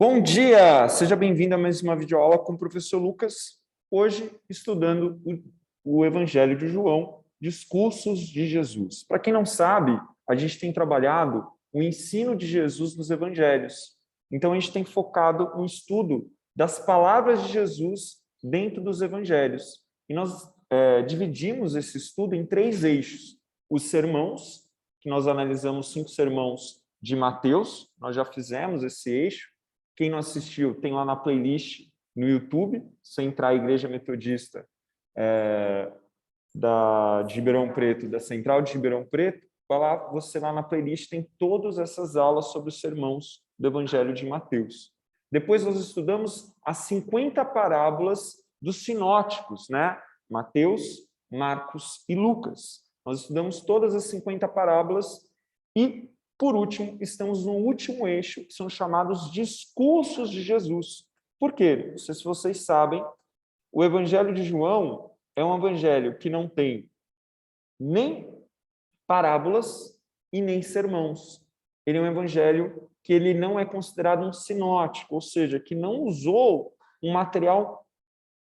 Bom dia! Seja bem-vindo a mais uma videoaula com o professor Lucas, hoje estudando o Evangelho de João, discursos de Jesus. Para quem não sabe, a gente tem trabalhado o ensino de Jesus nos Evangelhos. Então, a gente tem focado no estudo das palavras de Jesus dentro dos Evangelhos. E nós dividimos esse estudo em 3 eixos. Os sermãos, que nós analisamos 5 sermãos de Mateus, nós já fizemos esse eixo. Quem não assistiu, tem lá na playlist no YouTube, se entrar a Igreja Metodista de Ribeirão Preto, da Central de Ribeirão Preto, vai lá, você lá na playlist tem todas essas aulas sobre os sermãos do Evangelho de Mateus. Depois nós estudamos as 50 parábolas dos sinóticos, né? Mateus, Marcos e Lucas. Nós estudamos todas as 50 parábolas e, por último, estamos no último eixo, que são chamados discursos de Jesus. Por quê? Não sei se vocês sabem, o Evangelho de João é um evangelho que não tem nem parábolas e nem sermãos. Ele é um evangelho que ele não é considerado um sinótico, ou seja, que não usou um material,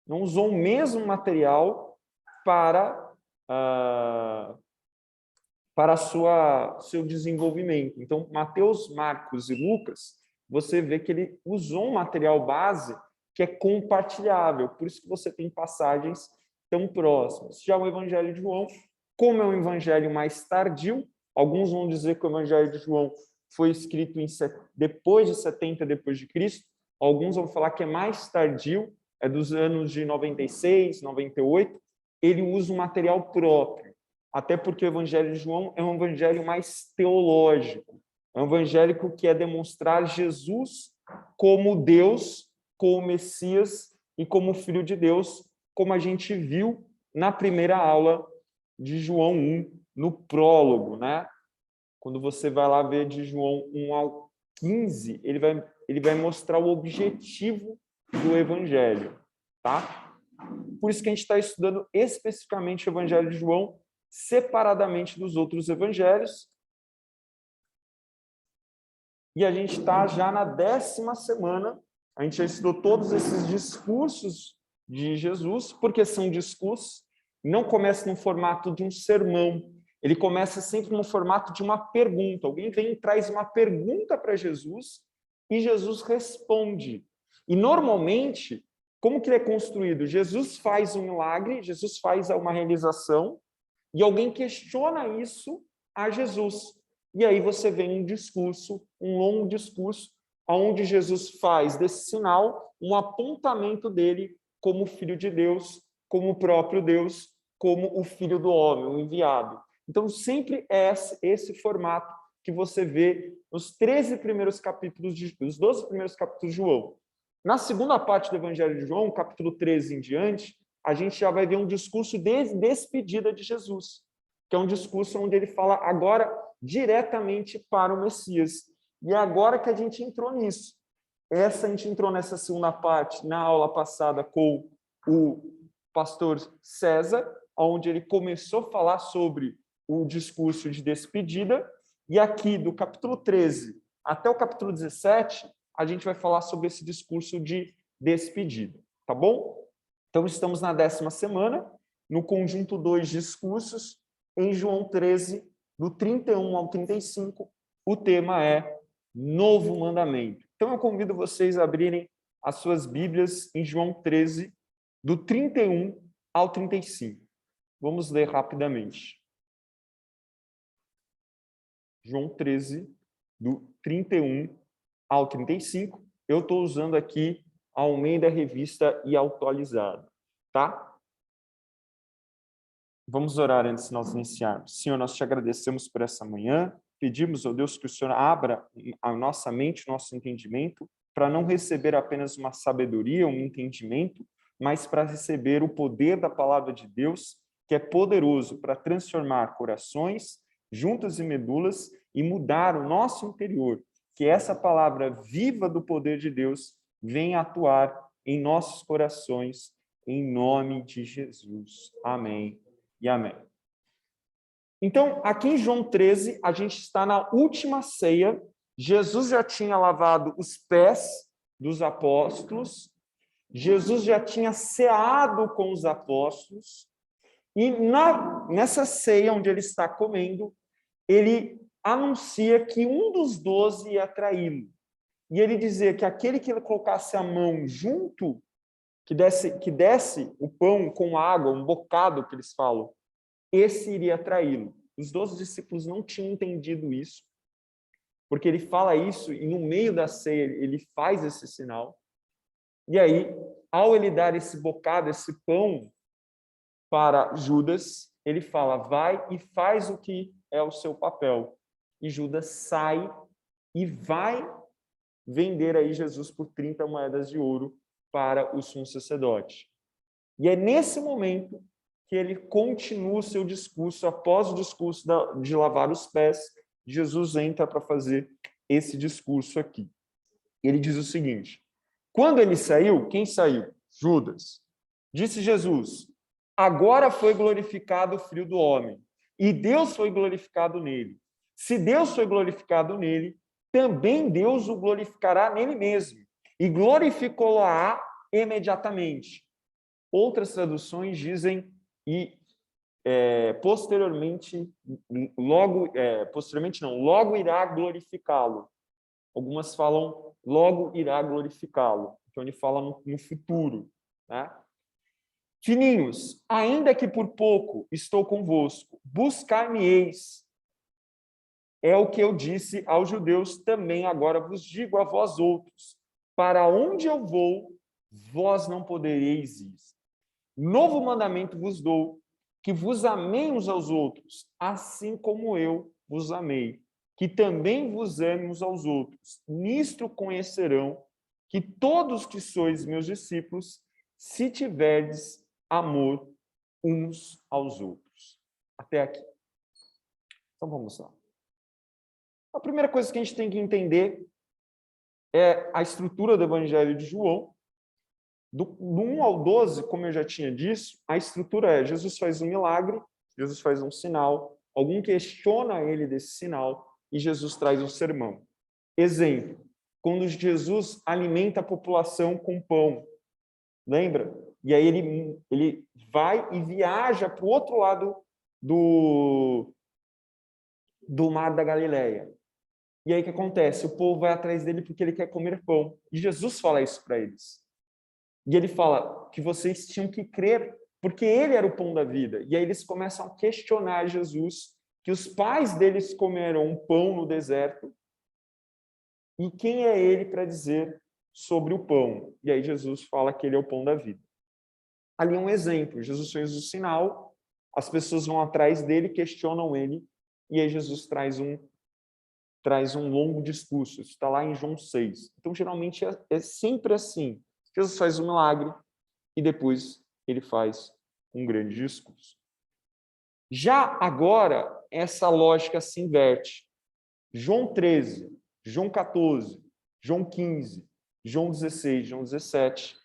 não usou o mesmo material para seu desenvolvimento. Então, Mateus, Marcos e Lucas, você vê que ele usou um material base que é compartilhável, por isso que você tem passagens tão próximas. Já o Evangelho de João, como é um evangelho mais tardio, alguns vão dizer que o Evangelho de João foi escrito depois de 70 depois de Cristo, alguns vão falar que é mais tardio, é dos anos de 96, 98, ele usa um material próprio, até porque o Evangelho de João é um evangelho mais teológico, é um evangelho que quer demonstrar Jesus como Deus, como Messias e como Filho de Deus, como a gente viu na primeira aula de João 1, no prólogo, né? Quando você vai lá ver de João 1 ao 15, ele vai mostrar o objetivo do Evangelho, tá? Por isso que a gente está estudando especificamente o Evangelho de João, separadamente dos outros evangelhos. E a gente está já na 10ª semana, a gente já estudou todos esses discursos de Jesus, porque são discursos, não começa no formato de um sermão, ele começa sempre no formato de uma pergunta. Alguém vem e traz uma pergunta para Jesus e Jesus responde. E normalmente, como que ele é construído? Jesus faz um milagre, Jesus faz uma realização, e alguém questiona isso a Jesus. E aí você vê um discurso, um longo discurso, onde Jesus faz desse sinal um apontamento dele como Filho de Deus, como o próprio Deus, como o Filho do Homem, o enviado. Então, sempre é esse formato que você vê nos 13 primeiros capítulos, os 12 primeiros capítulos de João. Na segunda parte do Evangelho de João, capítulo 13 em diante, a gente já vai ver um discurso de despedida de Jesus, que é um discurso onde ele fala agora diretamente para o Messias. E é agora que a gente entrou nisso. A gente entrou nessa segunda parte na aula passada com o pastor César, onde ele começou a falar sobre o discurso de despedida, e aqui do capítulo 13 até o capítulo 17, a gente vai falar sobre esse discurso de despedida, tá bom? Então, estamos na 10ª semana, no conjunto 2 discursos, em João 13, do 31 ao 35, o tema é Novo Mandamento. Então, eu convido vocês a abrirem as suas Bíblias em João 13, do 31 ao 35. Vamos ler rapidamente. João 13, do 31 ao 35. Eu estou usando aqui a Almeida Revista e Atualizada, tá? Vamos orar antes de nós iniciarmos. Senhor, nós te agradecemos por essa manhã. Pedimos, ó Deus, que o Senhor abra a nossa mente, nosso entendimento, para não receber apenas uma sabedoria, um entendimento, mas para receber o poder da palavra de Deus, que é poderoso para transformar corações, juntas e medulas, e mudar o nosso interior. Que essa palavra viva do poder de Deus venha atuar em nossos corações, em nome de Jesus. Amém e amém. Então, aqui em João 13, a gente está na última ceia. Jesus já tinha lavado os pés dos apóstolos, Jesus já tinha ceado com os apóstolos, e nessa ceia onde ele está comendo, ele anuncia que um dos 12 ia traí-lo. E ele dizia que aquele que ele colocasse a mão junto, que desse o pão com água, um bocado que eles falam, esse iria traí-lo. Os 12 discípulos não tinham entendido isso, porque ele fala isso e no meio da ceia ele faz esse sinal. E aí, ao ele dar esse bocado, esse pão para Judas, ele fala, vai e faz o que é o seu papel. E Judas sai e vai vender aí Jesus por 30 moedas de ouro para o sumo sacerdote. E é nesse momento que ele continua o seu discurso, após o discurso de lavar os pés, Jesus entra para fazer esse discurso aqui. Ele diz o seguinte, quando ele saiu, quem saiu? Judas. Disse Jesus, agora foi glorificado o Filho do Homem, e Deus foi glorificado nele. Se Deus foi glorificado nele, também Deus o glorificará nele mesmo, e glorificá-lo-á imediatamente. Outras traduções dizem, posteriormente logo irá glorificá-lo. Algumas falam, logo irá glorificá-lo. Então, ele fala no futuro. Né? Filhinhos, ainda que por pouco estou convosco, buscar-me-eis. É o que eu disse aos judeus, também agora vos digo a vós outros. Para onde eu vou, vós não podereis ir. Novo mandamento vos dou, que vos amei uns aos outros, assim como eu vos amei, que também vos ame uns aos outros. Nisto conhecerão que todos que sois meus discípulos, se tiverdes amor uns aos outros. Até aqui. Então vamos lá. A primeira coisa que a gente tem que entender é a estrutura do Evangelho de João. Do 1 ao 12, como eu já tinha dito, a estrutura é Jesus faz um milagre, Jesus faz um sinal, alguém questiona ele desse sinal e Jesus traz um sermão. Exemplo, quando Jesus alimenta a população com pão, lembra? E aí ele vai e viaja para o outro lado do mar da Galileia. E aí o que acontece? O povo vai atrás dele porque ele quer comer pão. E Jesus fala isso para eles. E ele fala que vocês tinham que crer, porque ele era o pão da vida. E aí eles começam a questionar Jesus, que os pais deles comeram um pão no deserto, e quem é ele para dizer sobre o pão? E aí Jesus fala que ele é o pão da vida. Ali é um exemplo, Jesus fez o sinal, as pessoas vão atrás dele, questionam ele, e aí Jesus traz um longo discurso. Isso está lá em João 6. Então, geralmente, é sempre assim. Jesus faz um milagre e depois ele faz um grande discurso. Já agora, essa lógica se inverte. João 13, João 14, João 15, João 16, João 17,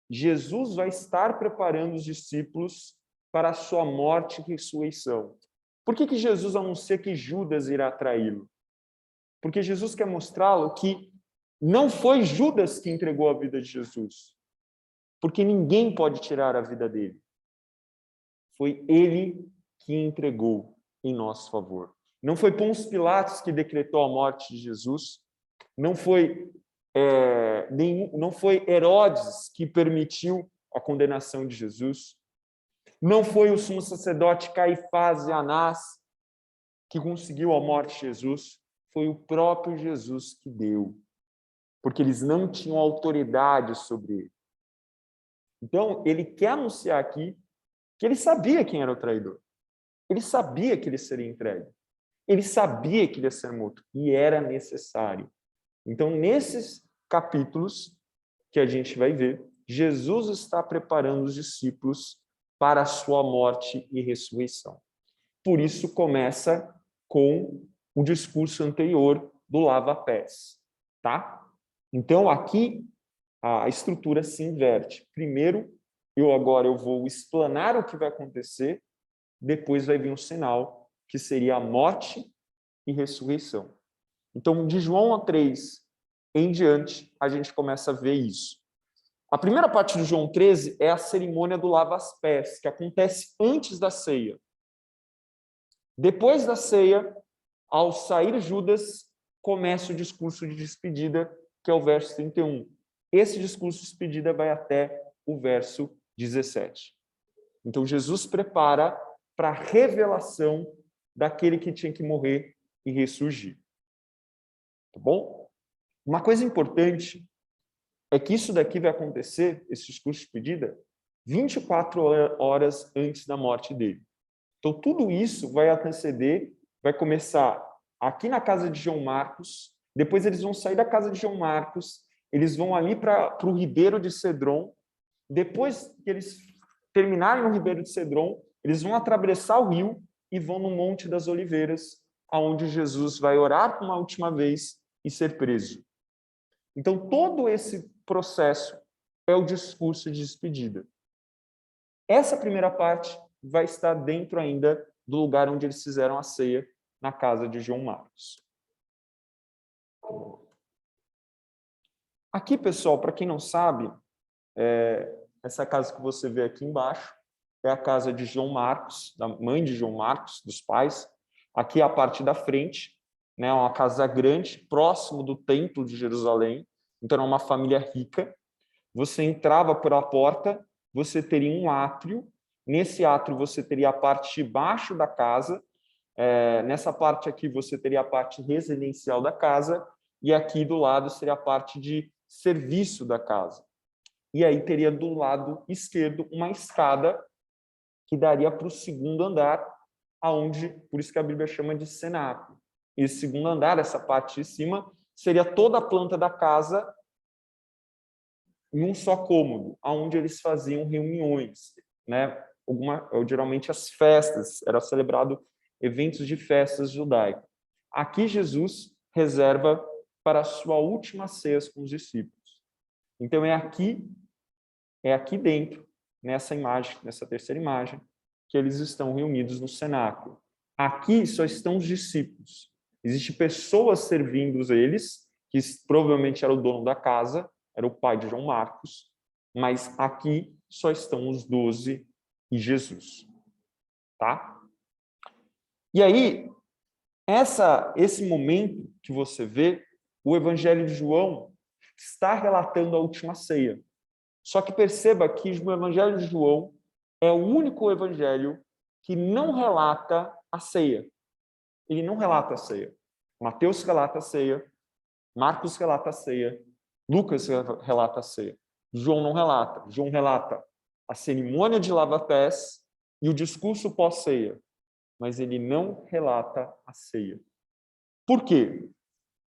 Jesus vai estar preparando os discípulos para a sua morte e ressurreição. Por que Jesus anuncia que Judas irá traí-lo? Porque Jesus quer mostrá-lo que não foi Judas que entregou a vida de Jesus, porque ninguém pode tirar a vida dele. Foi ele que entregou em nosso favor. Não foi Pôncio Pilatos que decretou a morte de Jesus, não foi Herodes que permitiu a condenação de Jesus, não foi o sumo sacerdote Caifás e Anás que conseguiu a morte de Jesus, foi o próprio Jesus que deu, porque eles não tinham autoridade sobre ele. Então, ele quer anunciar aqui que ele sabia quem era o traidor. Ele sabia que ele seria entregue. Ele sabia que ele ia ser morto. E era necessário. Então, nesses capítulos que a gente vai ver, Jesus está preparando os discípulos para a sua morte e ressurreição. Por isso, começa com o discurso anterior do lava-pés. Tá? Então, aqui, a estrutura se inverte. Primeiro, eu vou explanar o que vai acontecer, depois vai vir um sinal, que seria a morte e ressurreição. Então, de João 3, em diante, a gente começa a ver isso. A primeira parte do João 13 é a cerimônia do lava-pés, que acontece antes da ceia. Depois da ceia, ao sair Judas, começa o discurso de despedida, que é o verso 31. Esse discurso de despedida vai até o verso 17. Então, Jesus prepara para a revelação daquele que tinha que morrer e ressurgir. Tá bom? Uma coisa importante é que isso daqui vai acontecer, esse discurso de despedida, 24 horas antes da morte dele. Então, tudo isso vai anteceder, vai começar aqui na casa de João Marcos, depois eles vão sair da casa de João Marcos, eles vão ali para o Ribeiro de Cedron, depois que eles terminarem no Ribeiro de Cedron, eles vão atravessar o rio e vão no Monte das Oliveiras, aonde Jesus vai orar uma última vez e ser preso. Então, todo esse processo é o discurso de despedida. Essa primeira parte vai estar dentro ainda do lugar onde eles fizeram a ceia, na casa de João Marcos. Aqui, pessoal, para quem não sabe, essa casa que você vê aqui embaixo é a casa de João Marcos, da mãe de João Marcos, dos pais. Aqui é a parte da frente, né, uma casa grande, próximo do Templo de Jerusalém. Então, é uma família rica. Você entrava por a porta, você teria um átrio. Nesse átrio, você teria a parte de baixo da casa. Nessa parte aqui, você teria a parte residencial da casa. E aqui do lado seria a parte de serviço da casa. E aí teria do lado esquerdo uma escada que daria para o segundo andar, aonde, por isso que a Bíblia chama de cenáculo. Esse segundo andar, essa parte de cima, seria toda a planta da casa em um só cômodo, aonde eles faziam reuniões, né? Geralmente as festas, era celebrado eventos de festas judaicas. Aqui Jesus reserva para a sua última ceia com os discípulos. Então é aqui dentro, nessa imagem, nessa terceira imagem, que eles estão reunidos no cenáculo. Aqui só estão os discípulos. Existem pessoas servindo eles, que provavelmente era o dono da casa, era o pai de João Marcos, mas aqui só estão os 12 e Jesus. Tá? E aí, esse momento que você vê, o Evangelho de João está relatando a última ceia. Só que perceba que o Evangelho de João é o único evangelho que não relata a ceia. Ele não relata a ceia. Mateus relata a ceia, Marcos relata a ceia, Lucas relata a ceia. João não relata. João relata a cerimônia de lava-pés e o discurso pós-ceia, mas ele não relata a ceia. Por quê?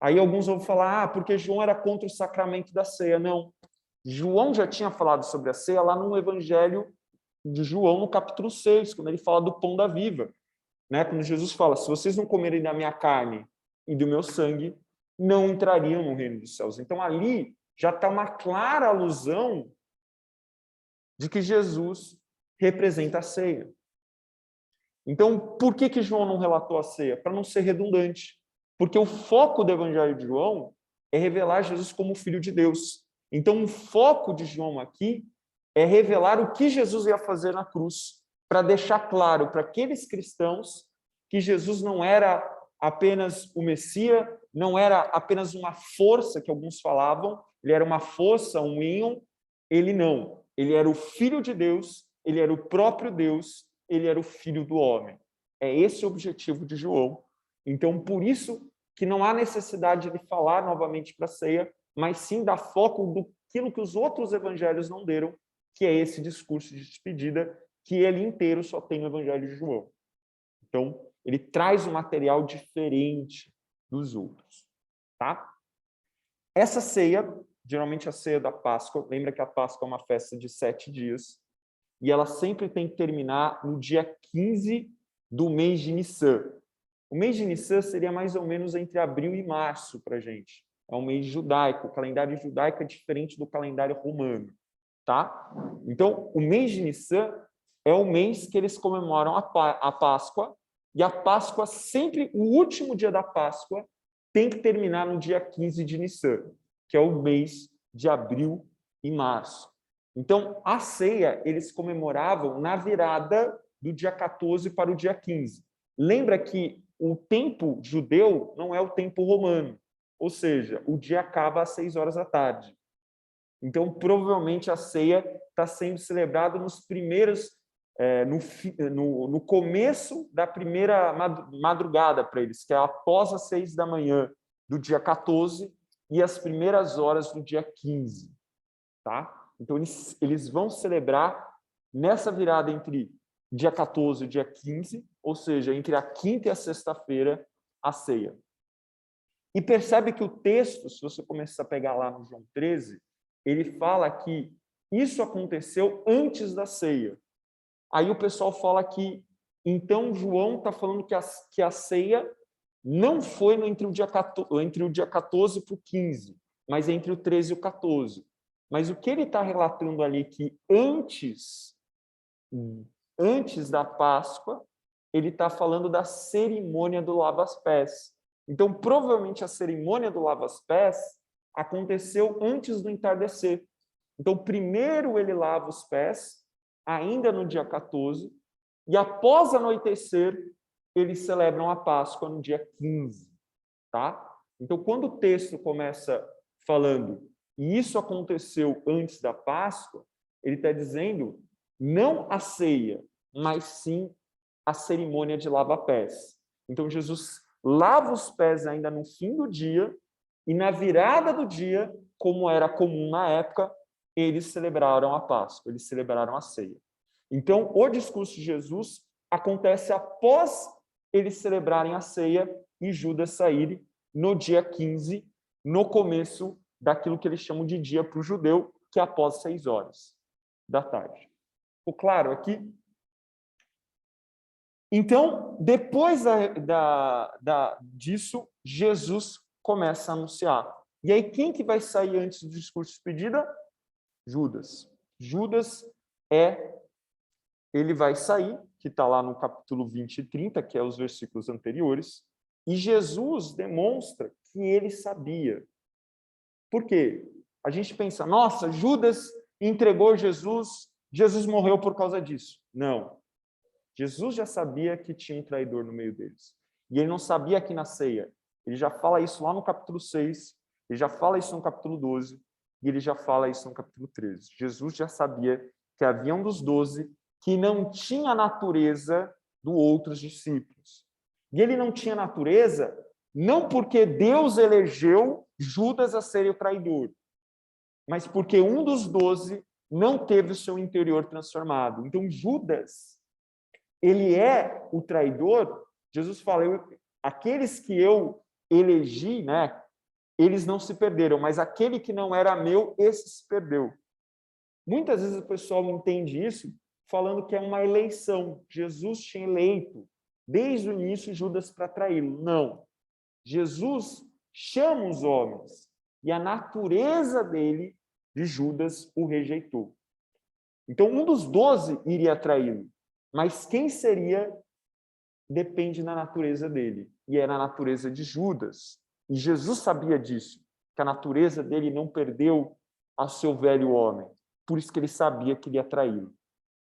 Aí alguns vão falar, porque João era contra o sacramento da ceia. Não. João já tinha falado sobre a ceia lá no Evangelho de João, no capítulo 6, quando ele fala do pão da viva. Né? Quando Jesus fala, se vocês não comerem da minha carne e do meu sangue, não entrariam no reino dos céus. Então, ali já está uma clara alusão de que Jesus representa a ceia. Então, por que João não relatou a ceia? Para não ser redundante. Porque o foco do Evangelho de João é revelar Jesus como Filho de Deus. Então, o foco de João aqui é revelar o que Jesus ia fazer na cruz, para deixar claro para aqueles cristãos que Jesus não era apenas o Messias, não era apenas uma força que alguns falavam, ele era uma força, um íon, ele não. Ele era o Filho de Deus, ele era o próprio Deus, ele era o Filho do homem. É esse o objetivo de João. Então, por isso que não há necessidade de falar novamente para a ceia, mas sim dar foco daquilo que os outros evangelhos não deram, que é esse discurso de despedida, que ele inteiro só tem no Evangelho de João. Então, ele traz um material diferente dos outros. Tá? Essa ceia, geralmente a ceia da Páscoa, lembra que a Páscoa é uma festa de 7 dias, e ela sempre tem que terminar no dia 15 do mês de Nissan. O mês de Nissan seria mais ou menos entre abril e março para a gente. É um mês judaico, o calendário judaico é diferente do calendário romano. Tá? Então, o mês de Nissan é o mês que eles comemoram a Páscoa, e a Páscoa sempre, o último dia da Páscoa, tem que terminar no dia 15 de Nissan. que é o mês de abril e março. Então, a ceia eles comemoravam na virada do dia 14 para o dia 15. Lembra que o tempo judeu não é o tempo romano, ou seja, o dia acaba às 6 horas da tarde. Então, provavelmente, a ceia está sendo celebrada nos primeiros, no começo da primeira madrugada para eles, que é após as 6 da manhã do dia 14 e as primeiras horas do dia 15. Tá? Então, eles vão celebrar nessa virada entre dia 14 e dia 15, ou seja, entre a quinta e a sexta-feira, a ceia. E percebe que o texto, se você começar a pegar lá no João 13, ele fala que isso aconteceu antes da ceia. Aí o pessoal fala que, então, João está falando que a ceia não foi entre o dia 14 para o 15, mas entre o 13 e o 14. Mas o que ele está relatando ali que antes da Páscoa, ele está falando da cerimônia do lava-pés. Então, provavelmente, a cerimônia do lava-pés aconteceu antes do entardecer. Então, primeiro ele lava os pés, ainda no dia 14, e após anoitecer, eles celebram a Páscoa no dia 15. Tá? Então, quando o texto começa falando, e isso aconteceu antes da Páscoa, ele está dizendo não a ceia, mas sim a cerimônia de lava-pés. Então, Jesus lava os pés ainda no fim do dia, e na virada do dia, como era comum na época, eles celebraram a Páscoa, eles celebraram a ceia. Então, o discurso de Jesus acontece após eles celebrarem a ceia e Judas sair no dia 15, no começo daquilo que eles chamam de dia para o judeu, que é após 6 horas da tarde. Ficou claro aqui? Então, depois disso, Jesus começa a anunciar. E aí, quem que vai sair antes do discurso de despedida? Judas. Judas ele vai sair, que está lá no capítulo 20 e 30, que é os versículos anteriores, e Jesus demonstra que ele sabia. Por quê? A gente pensa, nossa, Judas entregou Jesus, Jesus morreu por causa disso. Não. Jesus já sabia que tinha um traidor no meio deles. E ele não sabia aqui na ceia. Ele já fala isso lá no capítulo 6, ele já fala isso no capítulo 12, e ele já fala isso no capítulo 13. Jesus já sabia que havia um dos 12 que não tinha a natureza dos outros discípulos. E ele não tinha natureza não porque Deus elegeu Judas a ser o traidor, mas porque um dos 12 não teve o seu interior transformado. Então, Judas, ele é o traidor. Jesus fala, aqueles que eu elegi, né, eles não se perderam, mas aquele que não era meu, esse se perdeu. Muitas vezes o pessoal entende isso falando que é uma eleição. Jesus tinha eleito desde o início Judas para traí-lo. Não. Jesus chama os homens e a natureza dele, de Judas, o rejeitou. Então, um dos 12 iria traí-lo, mas quem seria depende da natureza dele, e era a natureza de Judas. E Jesus sabia disso, que a natureza dele não perdeu ao seu velho homem, por isso que ele sabia que ele ia traí-lo.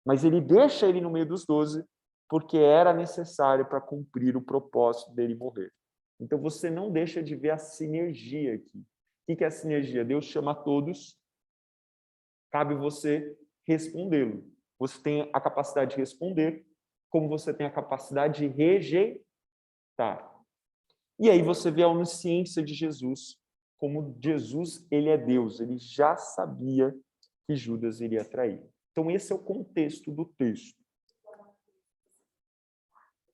Mas ele deixa ele no meio dos 12, porque era necessário para cumprir o propósito dele morrer. Então, você não deixa de ver a sinergia aqui. O que é a sinergia? Deus chama a todos, cabe você respondê-lo. Você tem a capacidade de responder, como você tem a capacidade de rejeitar. E aí você vê a onisciência de Jesus, como Jesus, ele é Deus, ele já sabia que Judas iria trair. Então, esse é o contexto do texto.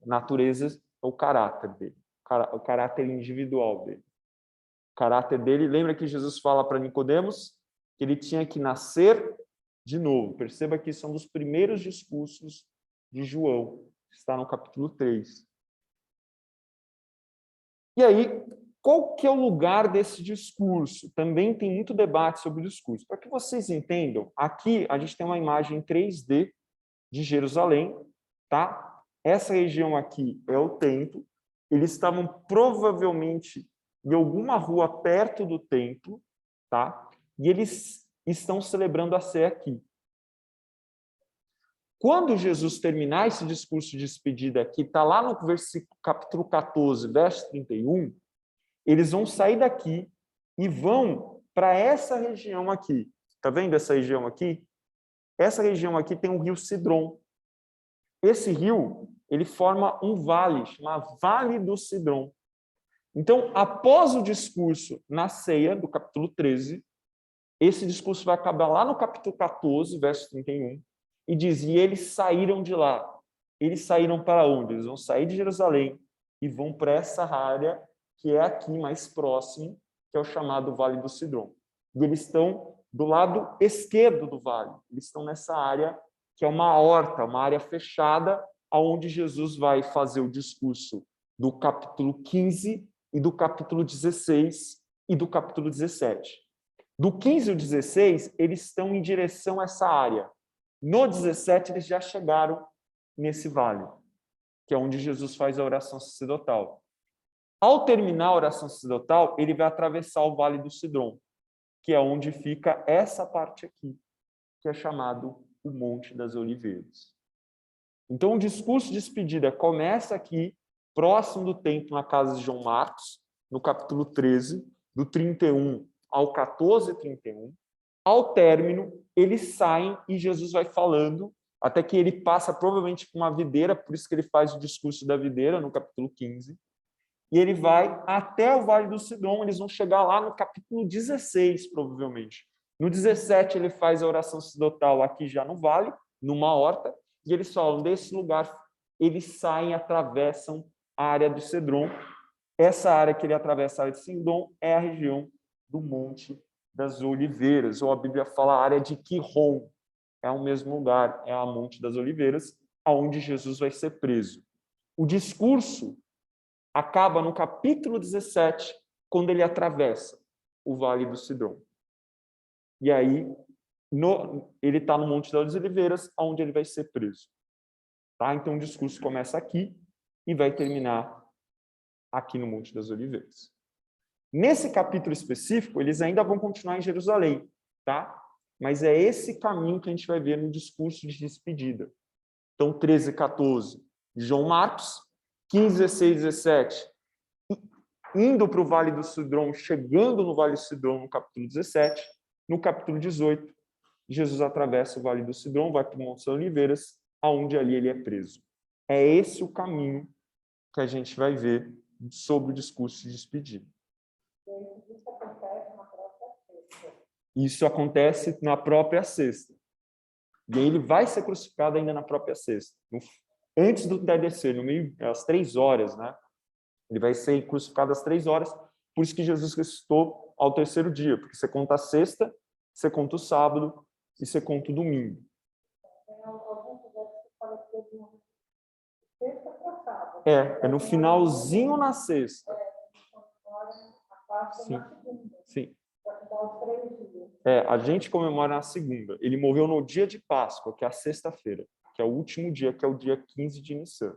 Natureza é o caráter dele, o caráter individual dele. O caráter dele, lembra que Jesus fala para Nicodemos que ele tinha que nascer de novo. Perceba que são dos primeiros discursos de João, que está no capítulo 3. E aí, qual que é o lugar desse discurso? Também tem muito debate sobre o discurso. Para que vocês entendam, aqui a gente tem uma imagem 3D de Jerusalém, tá? Essa região aqui é o templo. Eles estavam provavelmente em alguma rua perto do templo, tá? E eles estão celebrando a ceia aqui. Quando Jesus terminar esse discurso de despedida aqui, está lá no capítulo 14, verso 31, eles vão sair daqui e vão para essa região aqui. Está vendo essa região aqui? Essa região aqui tem o rio Cídron. Esse rio, ele forma um vale, chamado Vale do Cídron. Então, após o discurso na ceia, do capítulo 13, esse discurso vai acabar lá no capítulo 14, verso 31, e diz, e eles saíram de lá. Eles saíram para onde? Eles vão sair de Jerusalém e vão para essa área que é aqui mais próximo, que é o chamado Vale do Cídron. E eles estão do lado esquerdo do vale. Eles estão nessa área que é uma horta, uma área fechada, onde Jesus vai fazer o discurso do capítulo 15 e do capítulo 16 e do capítulo 17. Do 15 ao 16, eles estão em direção a essa área. No 17, eles já chegaram nesse vale, que é onde Jesus faz a oração sacerdotal. Ao terminar a oração sacerdotal, ele vai atravessar o Vale do Cídron, que é onde fica essa parte aqui, que é chamado o Monte das Oliveiras. Então, o discurso de despedida começa aqui, próximo do templo, na casa de João Marcos, no capítulo 13, do 31 ao 14, 31. Ao término, eles saem e Jesus vai falando, até que ele passa provavelmente por uma videira, por isso que ele faz o discurso da videira, no capítulo 15. E ele vai até o Vale do Cídron, eles vão chegar lá no capítulo 16, provavelmente. No 17, ele faz a oração sacerdotal aqui já no vale, numa horta, e eles falam, desse lugar, eles saem e atravessam a área do Cedron. Essa área que ele atravessa, a área de Cedron, é a região do Monte das Oliveiras, ou a Bíblia fala a área de Quirrom. É o mesmo lugar, é a Monte das Oliveiras, aonde Jesus vai ser preso. O discurso acaba no capítulo 17, quando ele atravessa o Vale do Cedron. E aí, ele está no Monte das Oliveiras, onde ele vai ser preso. Tá? Então, o discurso começa aqui e vai terminar aqui no Monte das Oliveiras. Nesse capítulo específico, eles ainda vão continuar em Jerusalém, tá? Mas é esse caminho que a gente vai ver no discurso de despedida. Então, 13 e 14, João Marcos, 15, 16, 17, indo para o Vale do Cedron, chegando no Vale do Cedron no capítulo 17, no capítulo 18, Jesus atravessa o Vale do Cedron, vai para o Monte das Oliveiras, aonde ali ele é preso. É esse o caminho que a gente vai ver sobre o discurso de despedida. Isso acontece na própria sexta. E aí ele vai ser crucificado ainda na própria sexta. Antes do entardecer, no meio, às 3 horas, né? Ele vai ser crucificado às 3 horas, por isso que Jesus ressuscitou ao 3º dia, porque você conta a sexta, você conta o sábado e você conta o domingo. É no finalzinho na sexta. Sim, sim. A gente comemora na segunda. Ele morreu no dia de Páscoa, que é a sexta-feira, que é o último dia, que é o dia 15 de Nissan.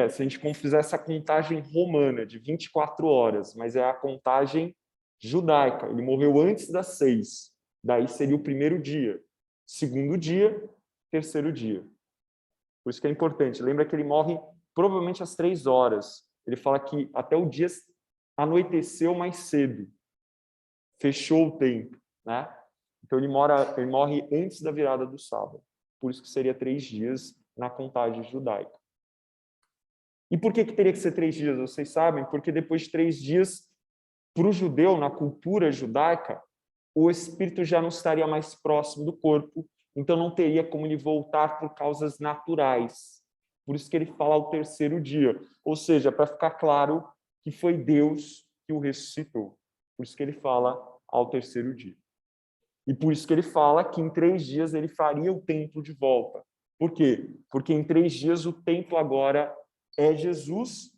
Se a gente fizer essa contagem romana de 24 horas, mas é a contagem judaica. Ele morreu antes das 6. Daí seria o primeiro dia. Segundo dia, terceiro dia. Por isso que é importante. Lembra que ele morre provavelmente às 3 horas. Ele fala que até o dia anoiteceu mais cedo. Fechou o tempo, né? Então ele morre antes da virada do sábado. Por isso que seria 3 dias na contagem judaica. E por que teria que ser 3 dias? Vocês sabem? Porque depois de 3 dias, para o judeu, na cultura judaica, o espírito já não estaria mais próximo do corpo, então não teria como ele voltar por causas naturais. Por isso que ele fala ao 3º dia. Ou seja, para ficar claro que foi Deus que o ressuscitou. Por isso que ele fala ao 3º dia. E por isso que ele fala que em 3 dias ele faria o templo de volta. Por quê? Porque em 3 dias o templo agora é Jesus,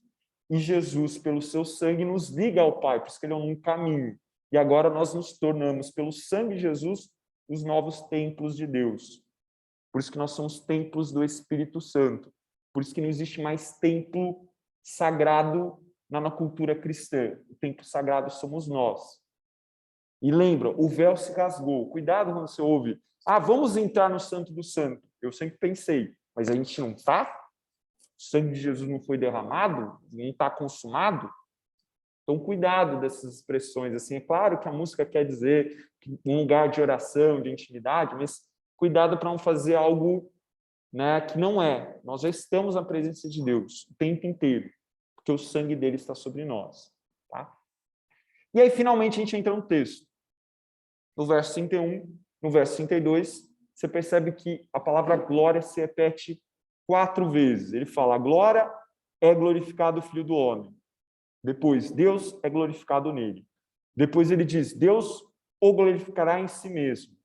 e Jesus, pelo seu sangue, nos liga ao Pai, por isso que ele é um caminho. E agora nós nos tornamos, pelo sangue de Jesus, os novos templos de Deus. Por isso que nós somos templos do Espírito Santo. Por isso que não existe mais templo sagrado na cultura cristã. O templo sagrado somos nós. E lembra, o véu se rasgou. Cuidado quando você ouve, vamos entrar no Santo do Santo. Eu sempre pensei, mas a gente não está? O sangue de Jesus não foi derramado? Não está consumado? Então, cuidado dessas expressões. Assim, é claro que a música quer dizer um lugar de oração, de intimidade, mas cuidado para não fazer algo, né, que não é. Nós já estamos na presença de Deus o tempo inteiro, porque o sangue dele está sobre nós. Tá? E aí, finalmente, a gente entra no texto. No verso 31, no verso 32, você percebe que a palavra glória se repete 4 vezes. Ele fala, glória é glorificado o Filho do Homem. Depois, Deus é glorificado nele. Depois ele diz, Deus o glorificará em si mesmo.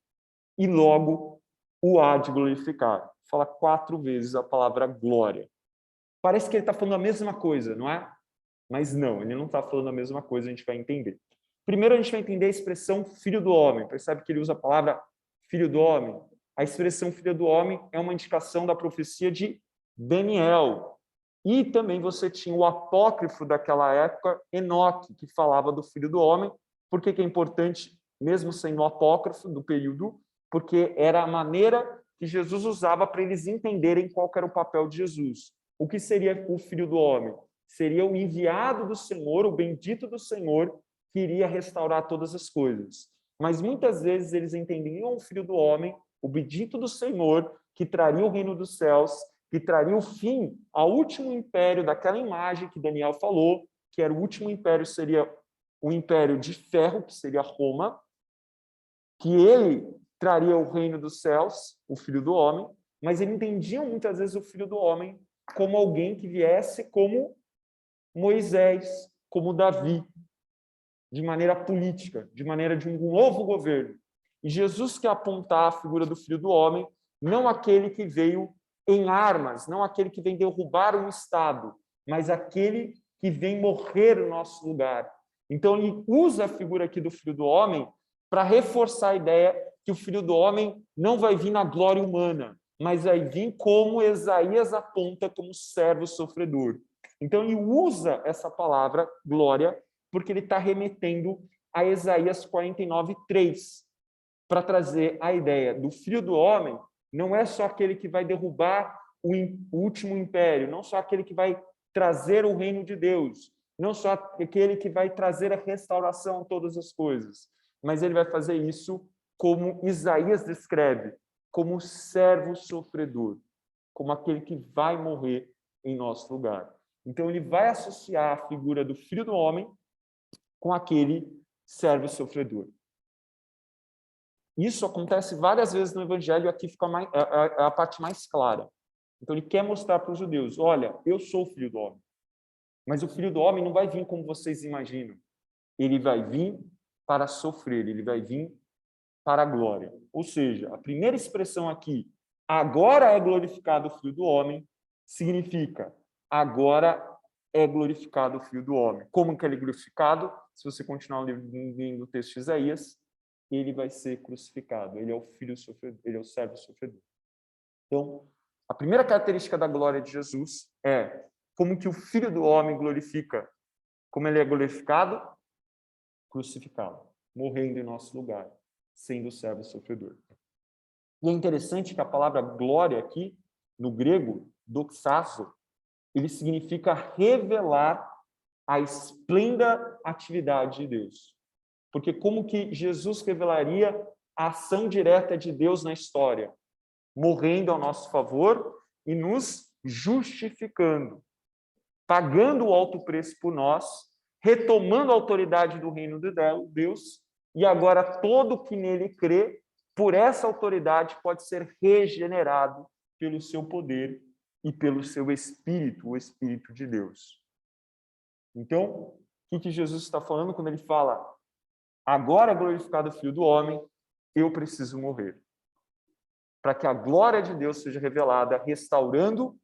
E logo o há de glorificar. Fala 4 vezes a palavra glória. Parece que ele está falando a mesma coisa, não é? Mas não, ele não está falando a mesma coisa, a gente vai entender. Primeiro a gente vai entender a expressão filho do homem. Percebe que ele usa a palavra filho do homem? A expressão filho do homem é uma indicação da profecia de Daniel. E também você tinha o apócrifo daquela época, Enoque, que falava do Filho do Homem. Por que é importante, mesmo sendo o apócrifo do período? Porque era a maneira que Jesus usava para eles entenderem qual era o papel de Jesus. O que seria o Filho do Homem? Seria o enviado do Senhor, o bendito do Senhor, que iria restaurar todas as coisas. Mas muitas vezes eles entendiam o Filho do Homem, o bendito do Senhor, que traria o reino dos céus, que traria o fim ao último império daquela imagem que Daniel falou, que era o último império, seria o império de ferro, que seria Roma, que ele traria o reino dos céus, o Filho do Homem, mas eles entendiam muitas vezes o Filho do Homem como alguém que viesse como Moisés, como Davi, de maneira política, de maneira de um novo governo. E Jesus quer apontar a figura do Filho do Homem, não aquele que veio em armas, não aquele que vem derrubar um Estado, mas aquele que vem morrer no nosso lugar. Então, ele usa a figura aqui do Filho do Homem para reforçar a ideia que o Filho do Homem não vai vir na glória humana, mas vai vir como Isaías aponta como servo sofredor. Então, ele usa essa palavra, glória, porque ele está remetendo a Isaías 49:3, para trazer a ideia do Filho do Homem. Não é só aquele que vai derrubar o último império, não só aquele que vai trazer o reino de Deus, não só aquele que vai trazer a restauração a todas as coisas, mas ele vai fazer isso como Isaías descreve, como servo sofredor, como aquele que vai morrer em nosso lugar. Então ele vai associar a figura do Filho do Homem com aquele servo sofredor. Isso acontece várias vezes no Evangelho, aqui fica a parte mais clara. Então, ele quer mostrar para os judeus, olha, eu sou o Filho do Homem. Mas o Filho do Homem não vai vir como vocês imaginam. Ele vai vir para sofrer, ele vai vir para a glória. Ou seja, a primeira expressão aqui, agora é glorificado o Filho do Homem, significa agora é glorificado o Filho do Homem. Como que ele é glorificado? Se você continuar lendo o texto de Isaías, ele vai ser crucificado. Ele é o filho sofredor, ele é o servo sofredor. Então, a primeira característica da glória de Jesus é como que o Filho do Homem glorifica. Como ele é glorificado? Crucificado, morrendo em nosso lugar, sendo o servo sofredor. E é interessante que a palavra glória aqui, no grego, doxazo, ele significa revelar a esplêndida atividade de Deus. Porque como que Jesus revelaria a ação direta de Deus na história? Morrendo ao nosso favor e nos justificando, pagando o alto preço por nós, retomando a autoridade do reino de Deus, e agora todo que nele crê, por essa autoridade, pode ser regenerado pelo seu poder e pelo seu Espírito, o Espírito de Deus. Então, o que Jesus está falando quando ele fala agora é glorificado o Filho do Homem, eu preciso morrer. Para que a glória de Deus seja revelada, restaurando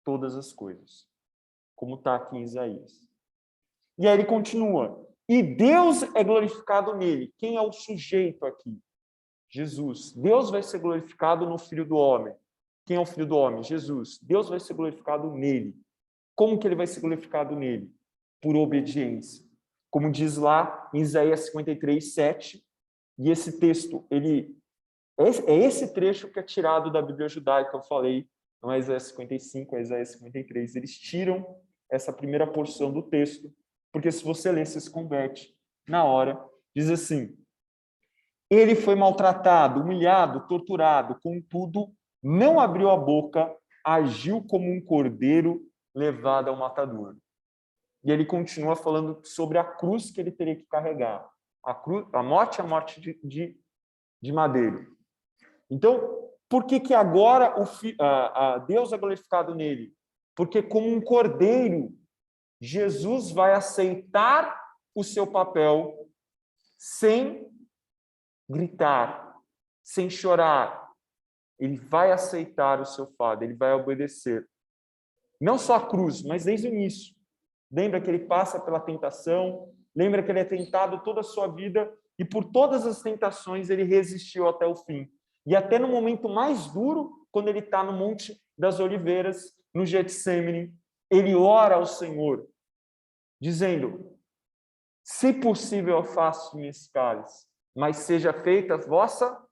todas as coisas. Como está aqui em Isaías. E aí ele continua. E Deus é glorificado nele. Quem é o sujeito aqui? Jesus. Deus vai ser glorificado no Filho do Homem. Quem é o Filho do Homem? Jesus. Deus vai ser glorificado nele. Como que ele vai ser glorificado nele? por obediência. Como diz lá em Isaías 53, 7, e esse texto, é esse trecho que é tirado da Bíblia judaica, que eu falei, não é Isaías 55, é Isaías 53. Eles tiram essa primeira porção do texto, porque se você ler, você se converte na hora. Diz assim: ele foi maltratado, humilhado, torturado, contudo, não abriu a boca, agiu como um cordeiro levado ao matador. E ele continua falando sobre a cruz que ele teria que carregar. A morte é a morte de madeiro. Então, por que agora Deus é glorificado nele? Porque como um cordeiro, Jesus vai aceitar o seu papel sem gritar, sem chorar. Ele vai aceitar o seu fardo, ele vai obedecer. Não só a cruz, mas desde o início. Lembra que ele passa pela tentação, lembra que ele é tentado toda a sua vida e por todas as tentações ele resistiu até o fim. E até no momento mais duro, quando ele está no Monte das Oliveiras, no Getsemane, ele ora ao Senhor, dizendo: se possível, afaste-me esse cálice, mas seja feita a vossa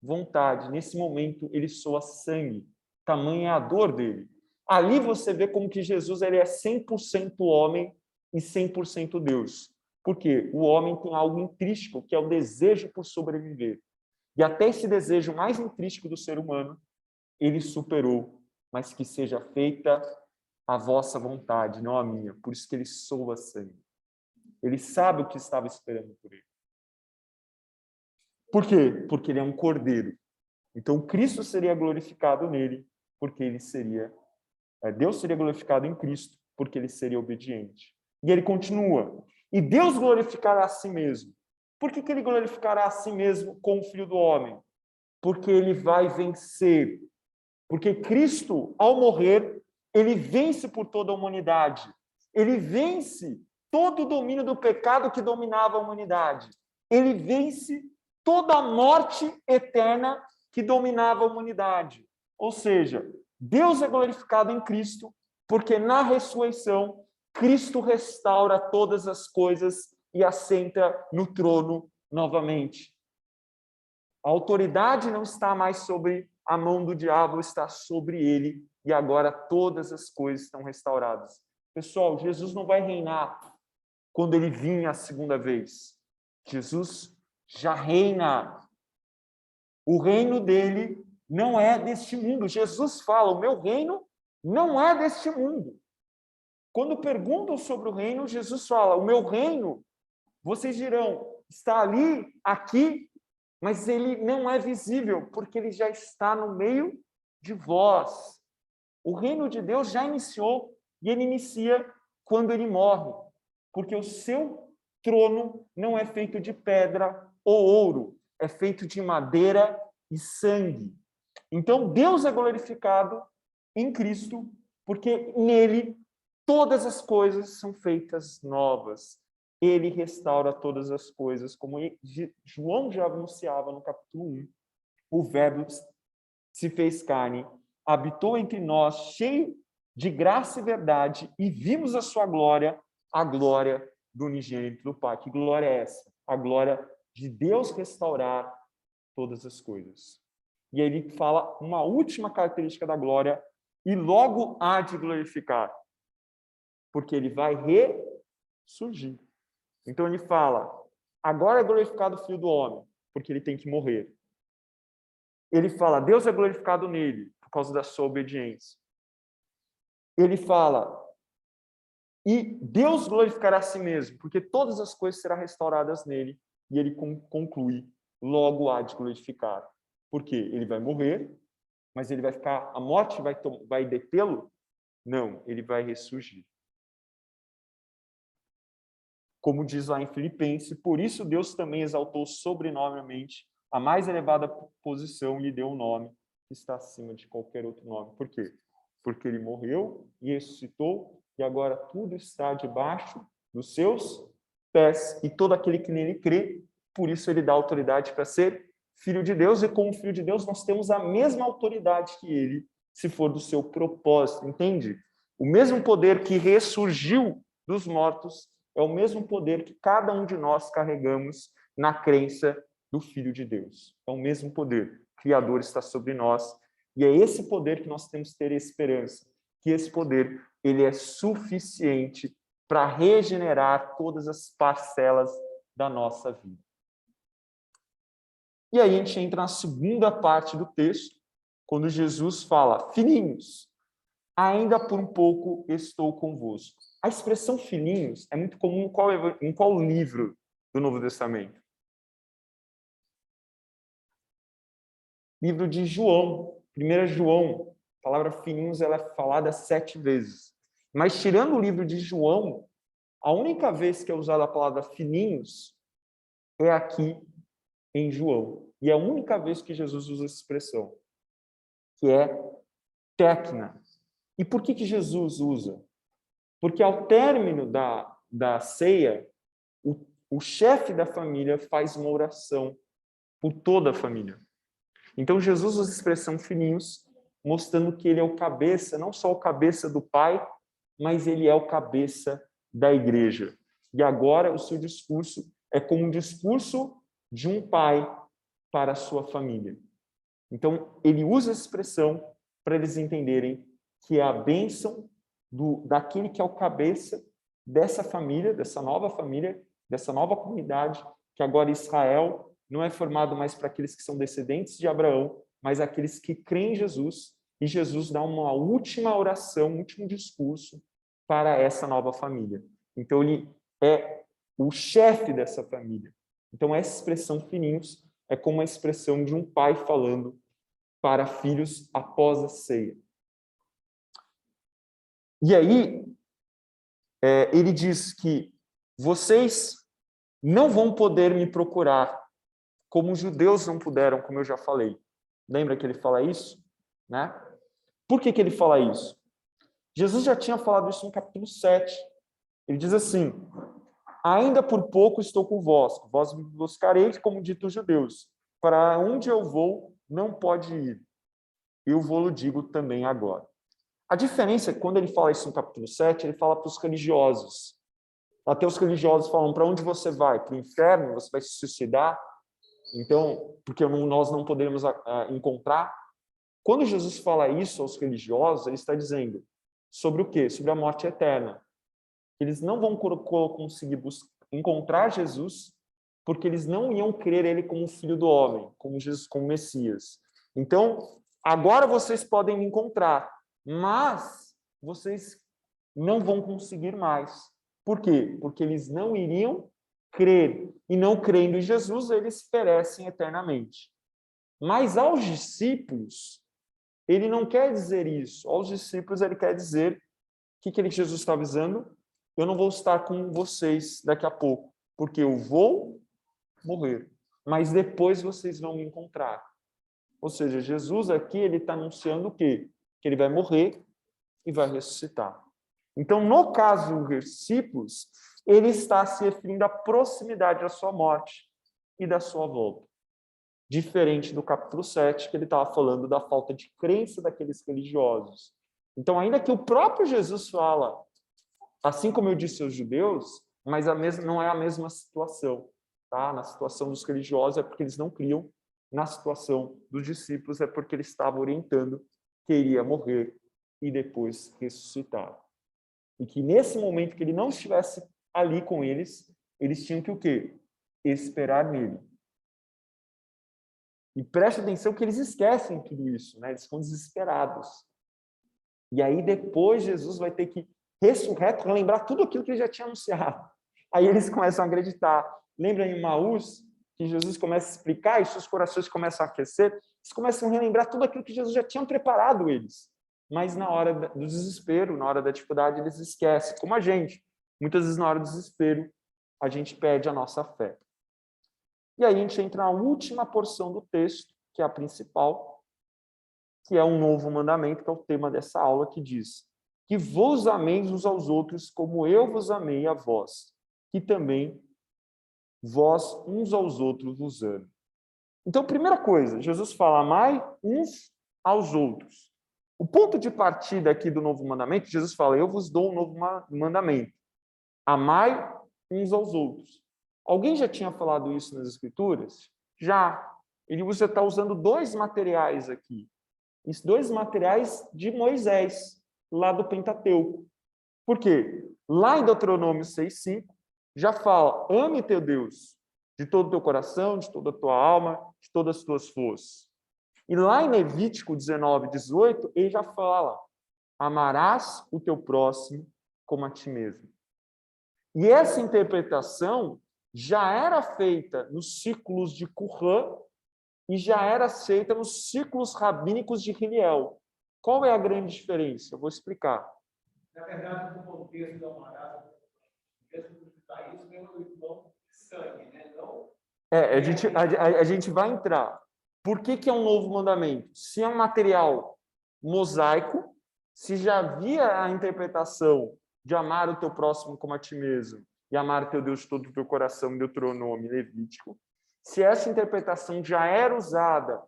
vontade. Nesse momento, ele soa sangue, tamanha a dor dele. Ali você vê como que Jesus ele é 100% homem e 100% Deus. Porque o homem tem algo intrínseco, que é o desejo por sobreviver. E até esse desejo mais intrínseco do ser humano, ele superou. Mas que seja feita a vossa vontade, não a minha. Por isso que ele soa sangue. Ele sabe o que estava esperando por ele. Por quê? Porque ele é um cordeiro. Então, Cristo seria glorificado nele, porque ele seria... Deus seria glorificado em Cristo, porque ele seria obediente. E ele continua. E Deus glorificará a si mesmo. Por que ele glorificará a si mesmo com o Filho do Homem? Porque ele vai vencer. Porque Cristo, ao morrer, ele vence por toda a humanidade. Ele vence todo o domínio do pecado que dominava a humanidade. Ele vence toda a morte eterna que dominava a humanidade. Ou seja, Deus é glorificado em Cristo, porque na ressurreição, Cristo restaura todas as coisas e assenta no trono novamente. A autoridade não está mais sobre a mão do diabo, está sobre ele, e agora todas as coisas estão restauradas. Pessoal, Jesus não vai reinar quando ele vir a segunda vez. Jesus já reina. O reino dele não é deste mundo. Jesus fala: o meu reino não é deste mundo. Quando perguntam sobre o reino, Jesus fala: o meu reino, vocês dirão, está ali, aqui, mas ele não é visível, porque ele já está no meio de vós. O reino de Deus já iniciou, e ele inicia quando ele morre, porque o seu trono não é feito de pedra ou ouro, é feito de madeira e sangue. Então, Deus é glorificado em Cristo, porque nele todas as coisas são feitas novas. Ele restaura todas as coisas, como João já anunciava no capítulo 1. O Verbo se fez carne, habitou entre nós, cheio de graça e verdade, e vimos a sua glória, a glória do unigênito do Pai. Que glória é essa? A glória de Deus restaurar todas as coisas. E aí ele fala uma última característica da glória, e logo há de glorificar, porque ele vai ressurgir. Então ele fala: agora é glorificado o Filho do Homem, porque ele tem que morrer. Ele fala: Deus é glorificado nele, por causa da sua obediência. Ele fala: e Deus glorificará a si mesmo, porque todas as coisas serão restauradas nele. E ele conclui: logo há de glorificar. Porque ele vai morrer, mas ele vai ficar... A morte vai detê-lo? Não, ele vai ressurgir. Como diz lá em Filipenses, por isso Deus também exaltou sobrenomiamente a mais elevada posição e lhe deu um nome que está acima de qualquer outro nome. Por quê? Porque ele morreu e ressuscitou, e agora tudo está debaixo dos seus pés. E todo aquele que nele crê, por isso ele dá autoridade para ser filho de Deus, e como filho de Deus nós temos a mesma autoridade que ele, se for do seu propósito, entende? O mesmo poder que ressurgiu dos mortos é o mesmo poder que cada um de nós carregamos na crença do Filho de Deus. É o mesmo poder. O Criador está sobre nós. E é esse poder que nós temos que ter esperança. Que esse poder, ele é suficiente para regenerar todas as parcelas da nossa vida. E aí a gente entra na segunda parte do texto, quando Jesus fala, filhinhos, ainda por um pouco estou convosco. A expressão filhinhos é muito comum em qual livro do Novo Testamento? Livro de João, 1 João. A palavra filhinhos ela é falada 7 vezes. Mas tirando o livro de João, a única vez que é usada a palavra filhinhos é aqui em João. E é a única vez que Jesus usa essa expressão, que é tecna. E por que Jesus usa? Porque ao término da ceia, o chefe da família faz uma oração por toda a família. Então Jesus usa a expressão filhinhos, mostrando que ele é o cabeça, não só o cabeça do pai, mas ele é o cabeça da igreja. E agora o seu discurso é como um discurso de um pai para a sua família. Então ele usa essa expressão para eles entenderem que é a bênção daquele que é o cabeça dessa família, dessa nova comunidade, que agora Israel não é formado mais para aqueles que são descendentes de Abraão, mas aqueles que creem em Jesus, e Jesus dá uma última oração, um último discurso para essa nova família. Então ele é o chefe dessa família. Então essa expressão filhinhos é como a expressão de um pai falando para filhos após a ceia. E aí, ele diz que vocês não vão poder me procurar, como os judeus não puderam, como eu já falei. Lembra que ele fala isso? Né? Por que ele fala isso? Jesus já tinha falado isso no capítulo 7. Ele diz assim, ainda por pouco estou convosco, vós me buscareis, como dito os judeus. Para onde eu vou, não pode ir. Eu vou-lo digo também agora. A diferença é que quando ele fala isso no capítulo 7, ele fala para os religiosos. Até os religiosos falam, para onde você vai? Para o inferno? Você vai se suicidar? Então, porque nós não poderemos encontrar. Quando Jesus fala isso aos religiosos, ele está dizendo sobre o quê? Sobre a morte eterna. Eles não vão conseguir encontrar Jesus porque eles não iam crer ele como filho do homem, como Jesus, como Messias. Então, agora vocês podem me encontrar, mas vocês não vão conseguir mais. Por quê? Porque eles não iriam crer. E não crendo em Jesus, eles perecem eternamente. Mas aos discípulos, ele não quer dizer isso. Aos discípulos, ele quer dizer o que Jesus está avisando? Eu não vou estar com vocês daqui a pouco, porque eu vou morrer. Mas depois vocês vão me encontrar. Ou seja, Jesus aqui ele está anunciando o quê? Que ele vai morrer e vai ressuscitar. Então, no caso dos discípulos, ele está se referindo à proximidade da sua morte e da sua volta. Diferente do capítulo 7, que ele estava falando da falta de crença daqueles religiosos. Então, ainda que o próprio Jesus fala, assim como eu disse aos judeus, mas não é a mesma situação. Tá? Na situação dos religiosos é porque eles não criam, na situação dos discípulos é porque ele estava orientando que iria morrer e depois ressuscitar. E que nesse momento que ele não estivesse ali com eles, eles tinham que o quê? Esperar nele. E preste atenção que eles esquecem tudo isso, né? Eles ficam desesperados. E aí depois Jesus vai ter que ressurreto lembrar tudo aquilo que ele já tinha anunciado. Aí eles começam a acreditar. Lembra em Maús que Jesus começa a explicar e seus corações começam a aquecer? Eles começam a relembrar tudo aquilo que Jesus já tinha preparado eles. Mas na hora do desespero, na hora da dificuldade, eles esquecem, como a gente. Muitas vezes, na hora do desespero, a gente perde a nossa fé. E aí a gente entra na última porção do texto, que é a principal, que é um novo mandamento, que é o tema dessa aula, que diz que vos ameis uns aos outros como eu vos amei a vós, que também vós uns aos outros vos amem. Então, primeira coisa, Jesus fala, amai uns aos outros. O ponto de partida aqui do novo mandamento, Jesus fala, eu vos dou um novo mandamento. Amai uns aos outros. Alguém já tinha falado isso nas Escrituras? Já. Ele está usando dois materiais aqui. Os dois materiais de Moisés, lá do Pentateuco. Por quê? Lá em Deuteronômio 6:5, já fala, ame teu Deus de todo o teu coração, de toda a tua alma, de todas as tuas forças. E lá em Levítico 19:18, ele já fala, amarás o teu próximo como a ti mesmo. E essa interpretação já era feita nos círculos de Qumran e já era feita nos círculos rabínicos de Hillel. Qual é a grande diferença? Eu vou explicar. Na verdade, no contexto da amarás, mesmo está isso pelo irmão sangue, né? Não... A gente vai entrar. Por que é um novo mandamento? Se é um material mosaico, se já havia a interpretação de amar o teu próximo como a ti mesmo e amar o teu Deus de todo o teu coração, Deuteronômio, Levítico, se essa interpretação já era usada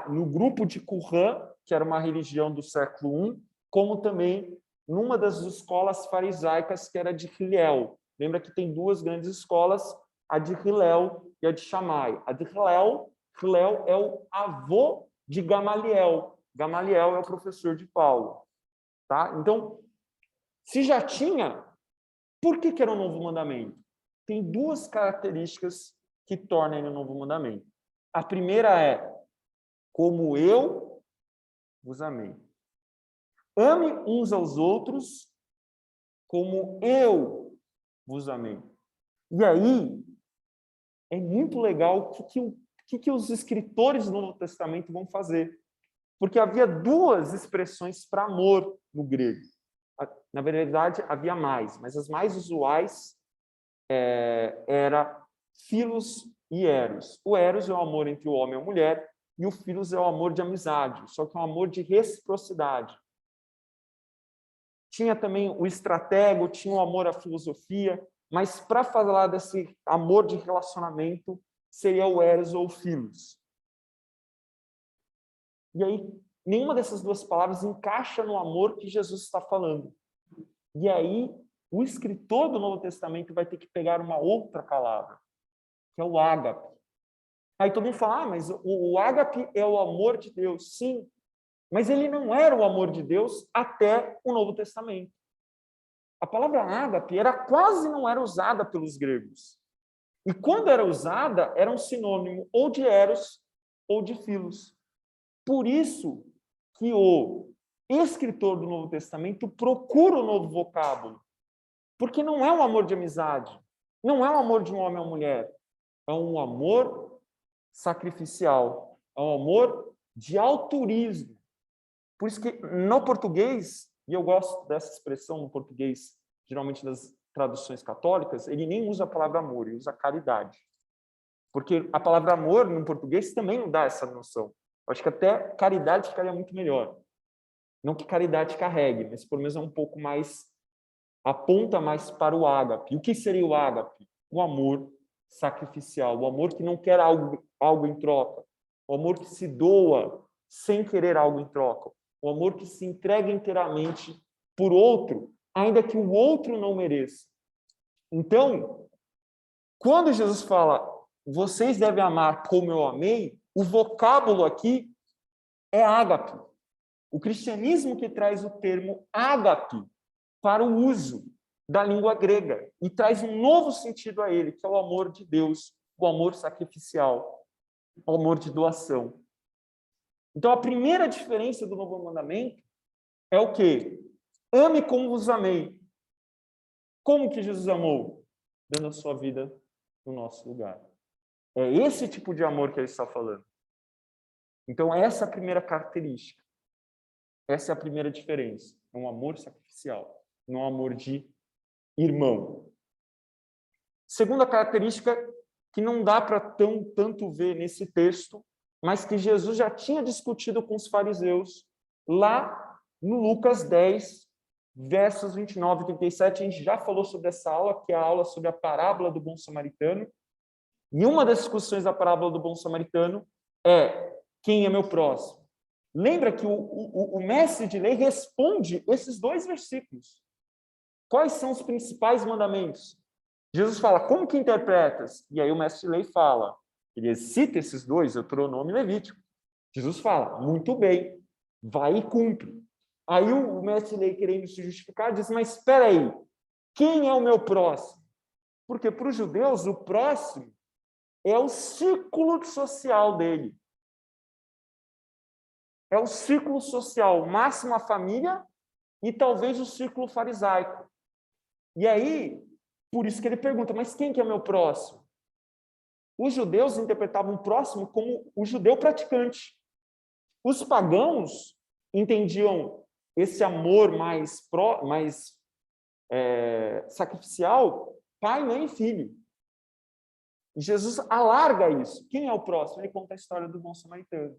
no grupo de Qumran, que era uma religião do século I, como também numa das escolas farisaicas, que era de Hillel. Lembra que tem duas grandes escolas, a de Hillel e a de Shammai. A de Hillel é o avô de Gamaliel. Gamaliel é o professor de Paulo. Tá? Então, se já tinha, por que era um novo mandamento? Tem duas características que tornam ele um novo mandamento. A primeira é, como eu vos amei. Ame uns aos outros como eu vos amei. E aí, é muito legal o que os escritores do Novo Testamento vão fazer. Porque havia duas expressões para amor no grego. Na verdade, havia mais, mas as mais usuais era philos e eros. O eros é o amor entre o homem e a mulher, e o philos é o amor de amizade, só que é um amor de reciprocidade. Tinha também o estratego, tinha o amor à filosofia, mas para falar desse amor de relacionamento, seria o eros ou o philos. E aí, nenhuma dessas duas palavras encaixa no amor que Jesus está falando. E aí, o escritor do Novo Testamento vai ter que pegar uma outra palavra, que é o ágape. Aí todo mundo fala, mas o ágape é o amor de Deus. Sim, mas ele não era o amor de Deus até o Novo Testamento. A palavra ágape quase não era usada pelos gregos. E quando era usada, era um sinônimo ou de eros ou de philos. Por isso que o escritor do Novo Testamento procura o novo vocábulo. Porque não é um amor de amizade, não é um amor de um homem ou mulher, é um amor sacrificial, é um amor de altruísmo. Por isso que no português, e eu gosto dessa expressão no português, geralmente das traduções católicas, ele nem usa a palavra amor, ele usa caridade. Porque a palavra amor no português também não dá essa noção. Eu acho que até caridade ficaria muito melhor. Não que caridade carregue, mas pelo menos é um pouco mais, aponta mais para o ágape. O que seria o ágape? O amor sacrificial, o amor que não quer algo em troca, o amor que se doa sem querer algo em troca, o amor que se entrega inteiramente por outro, ainda que o outro não mereça. Então, quando Jesus fala, vocês devem amar como eu amei, o vocábulo aqui é ágape. O cristianismo que traz o termo ágape para o uso da língua grega e traz um novo sentido a ele, que é o amor de Deus, o amor sacrificial, o amor de doação. Então, a primeira diferença do novo mandamento é o quê? Ame como vos amei. Como que Jesus amou? Dando a sua vida no nosso lugar. É esse tipo de amor que ele está falando. Então, essa é a primeira característica. Essa é a primeira diferença. É um amor sacrificial, não um amor de irmão. Segunda característica que não dá para tanto ver nesse texto, mas que Jesus já tinha discutido com os fariseus lá no Lucas 10, versos 29 e 37. A gente já falou sobre essa aula, que é a aula sobre a parábola do bom samaritano. E uma das discussões da parábola do bom samaritano é: quem é meu próximo? Lembra que o mestre de lei responde esses dois versículos. Quais são os principais mandamentos? Jesus fala, como que interpretas? E aí o mestre de lei fala, ele cita esses dois, Deuteronômio e Levítico. Jesus fala, muito bem, vai e cumpre. Aí o mestre de lei, querendo se justificar, diz, mas espera aí, quem é o meu próximo? Porque para os judeus, o próximo é o círculo social dele. É o círculo social, máximo a família e talvez o círculo farisaico. E aí, por isso que ele pergunta, mas quem que é meu próximo? Os judeus interpretavam o próximo como o judeu praticante. Os pagãos entendiam esse amor mais sacrificial, pai, mãe e filho. E Jesus alarga isso. Quem é o próximo? Ele conta a história do bom samaritano.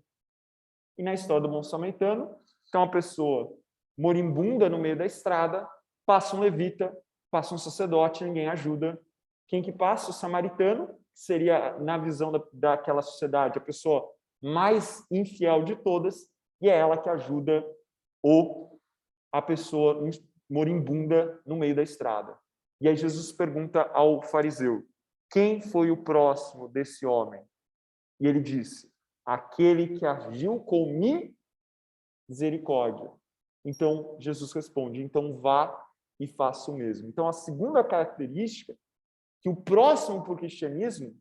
E na história do bom samaritano, tem uma pessoa moribunda no meio da estrada, passa um levita, passa um sacerdote, ninguém ajuda. Quem que passa? O samaritano, seria, na visão daquela sociedade, a pessoa mais infiel de todas, e é ela que ajuda a pessoa moribunda no meio da estrada. E aí Jesus pergunta ao fariseu, quem foi o próximo desse homem? E ele disse, aquele que agiu com misericórdia. Então, Jesus responde, então vá e faça o mesmo. Então, a segunda característica, que o próximo para o cristianismo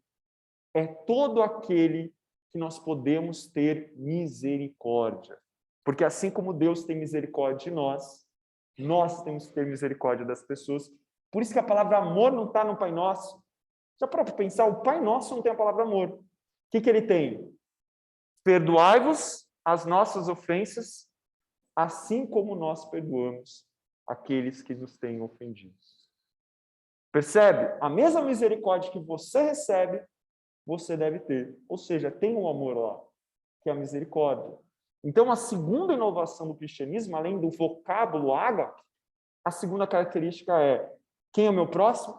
é todo aquele que nós podemos ter misericórdia. Porque assim como Deus tem misericórdia de nós temos que ter misericórdia das pessoas. Por isso que a palavra amor não está no Pai Nosso. Já para pensar, o Pai Nosso não tem a palavra amor. O que ele tem? Perdoai-vos as nossas ofensas, assim como nós perdoamos aqueles que nos têm ofendido. Percebe? A mesma misericórdia que você recebe, você deve ter. Ou seja, tem um amor lá, que é a misericórdia. Então, a segunda inovação do cristianismo, além do vocábulo ágape, a segunda característica é, quem é o meu próximo?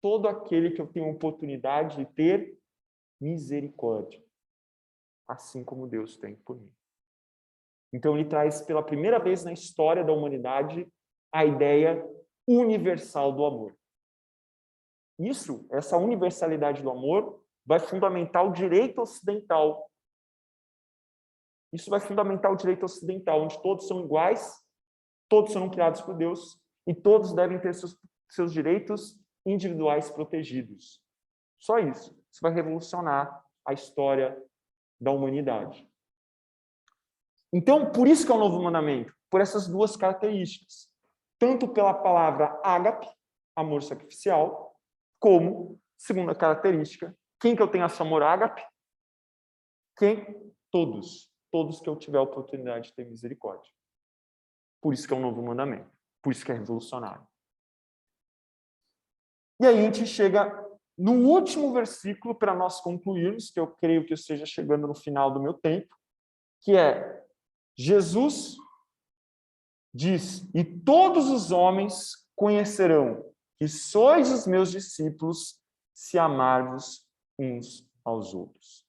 Todo aquele que eu tenho oportunidade de ter misericórdia, assim como Deus tem por mim. Então, ele traz pela primeira vez na história da humanidade a ideia universal do amor. Isso, essa universalidade do amor, vai fundamentar o direito ocidental. Isso vai fundamentar o direito ocidental, onde todos são iguais, todos são criados por Deus e todos devem ter seus direitos individuais protegidos. Só isso. Isso vai revolucionar a história da humanidade. Então, por isso que é o novo mandamento, por essas duas características. Tanto pela palavra ágape, amor sacrificial, como, segunda característica, quem que eu tenho esse amor ágape? Quem? Todos. Todos que eu tiver a oportunidade de ter misericórdia. Por isso que é um novo mandamento. Por isso que é revolucionário. E aí a gente chega no último versículo para nós concluirmos, que eu creio que eu esteja chegando no final do meu tempo, que é Jesus diz, e todos os homens conhecerão que sois os meus discípulos se amarvos uns aos outros.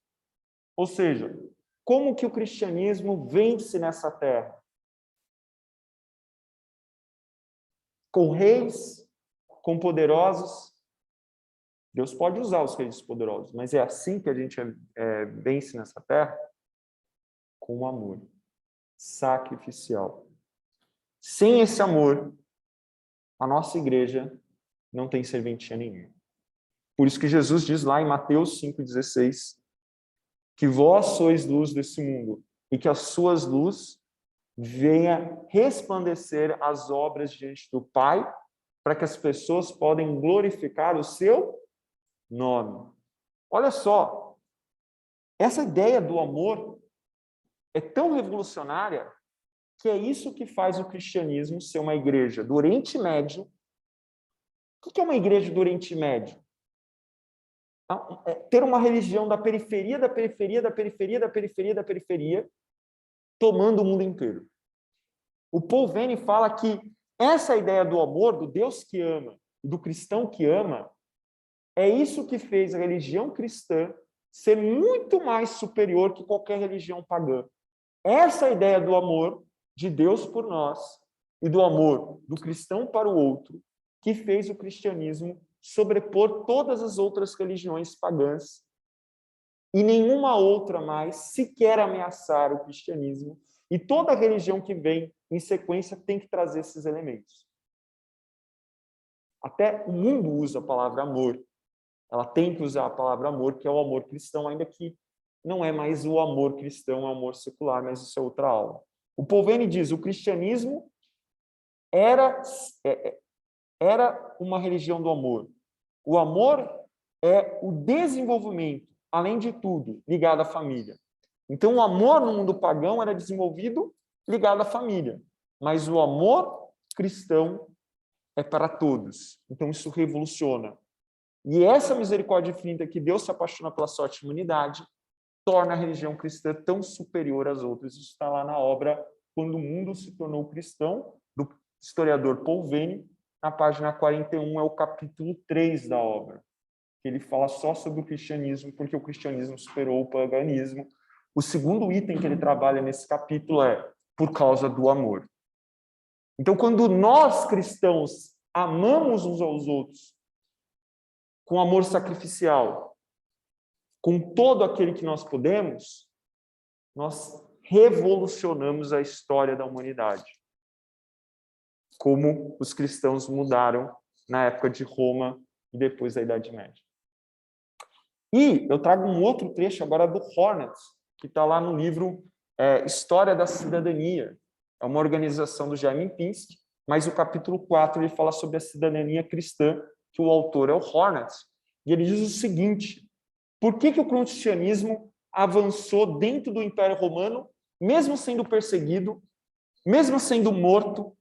Ou seja, como que o cristianismo vence nessa terra? Com reis, com poderosos. Deus pode usar os reis poderosos, mas é assim que a gente vence nessa terra? Com o amor sacrificial. Sem esse amor, a nossa igreja não tem serventia nenhuma. Por isso que Jesus diz lá em Mateus 5,16, que vós sois luz desse mundo, e que as suas luzes venha resplandecer as obras diante do Pai, para que as pessoas podem glorificar o seu nome. Olha só, essa ideia do amor é tão revolucionária que é isso que faz o cristianismo ser uma igreja do Oriente Médio. O que é uma igreja do Oriente Médio? É ter uma religião da periferia, da periferia, da periferia, da periferia, da periferia, tomando o mundo inteiro. O Paul Venn fala que essa ideia do amor, do Deus que ama e do cristão que ama, é isso que fez a religião cristã ser muito mais superior que qualquer religião pagã. Essa ideia do amor de Deus por nós e do amor do cristão para o outro que fez o cristianismo sobrepor todas as outras religiões pagãs e nenhuma outra mais sequer ameaçar o cristianismo. E toda religião que vem em sequência tem que trazer esses elementos. Até o mundo usa a palavra amor. Ela tem que usar a palavra amor, que é o amor cristão, ainda que não é mais o amor cristão, é o amor secular, mas isso é outra aula. O Polveni diz, o cristianismo era uma religião do amor. O amor é o desenvolvimento, além de tudo, ligado à família. Então, o amor no mundo pagão era desenvolvido ligado à família, mas o amor cristão é para todos. Então, isso revoluciona. E essa misericórdia infinita que Deus se apaixona pela sorte da humanidade torna a religião cristã tão superior às outras. Isso está lá na obra Quando o Mundo se Tornou Cristão, do historiador Polveni, na página 41, é o capítulo 3 da obra. Ele fala só sobre o cristianismo, porque o cristianismo superou o paganismo. O segundo item que ele trabalha nesse capítulo é por causa do amor. Então, quando nós cristãos amamos uns aos outros com amor sacrificial, com todo aquele que nós podemos, nós revolucionamos a história da humanidade. Como os cristãos mudaram na época de Roma e depois da Idade Média. E eu trago um outro trecho agora do Hornet, que está lá no livro História da Cidadania. É uma organização do Jaime Pinsky, mas o capítulo 4 ele fala sobre a cidadania cristã, que o autor é o Hornet. E ele diz o seguinte, por que o cristianismo avançou dentro do Império Romano, mesmo sendo perseguido, mesmo sendo morto,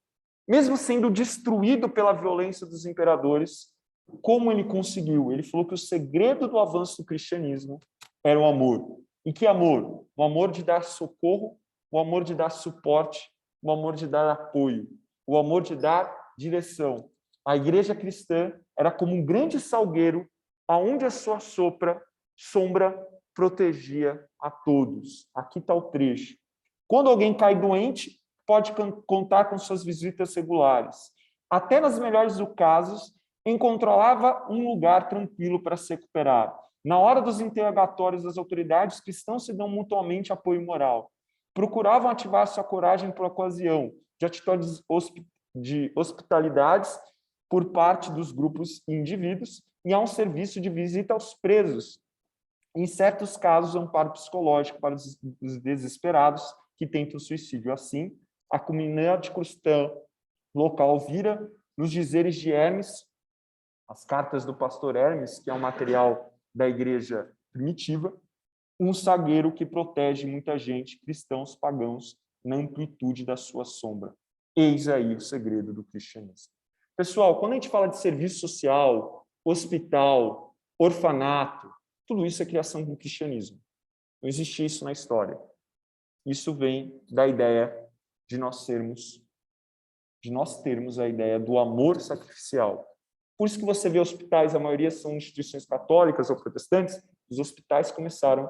mesmo sendo destruído pela violência dos imperadores? Como ele conseguiu? Ele falou que o segredo do avanço do cristianismo era o amor. E que amor? O amor de dar socorro, o amor de dar suporte, o amor de dar apoio, o amor de dar direção. A igreja cristã era como um grande salgueiro aonde a sua sombra protegia a todos. Aqui está o trecho. Quando alguém cai doente, pode contar com suas visitas regulares. Até nas melhores dos casos, encontrava um lugar tranquilo para se recuperar. Na hora dos interrogatórios das autoridades, cristãos se dão mutuamente apoio moral. Procuravam ativar sua coragem por ocasião de atitudes de hospitalidades por parte dos grupos e indivíduos e há um serviço de visita aos presos. Em certos casos, amparo psicológico para os desesperados que tentam suicídio. Assim, a comunidade cristã local vira, nos dizeres de Hermes, as cartas do pastor Hermes, que é um material da igreja primitiva, um zagueiro que protege muita gente, cristãos pagãos, na amplitude da sua sombra. Eis aí o segredo do cristianismo. Pessoal, quando a gente fala de serviço social, hospital, orfanato, tudo isso é criação do cristianismo. Não existe isso na história. Isso vem da ideia de nós termos a ideia do amor sacrificial. Por isso que você vê hospitais, a maioria são instituições católicas ou protestantes, os hospitais começaram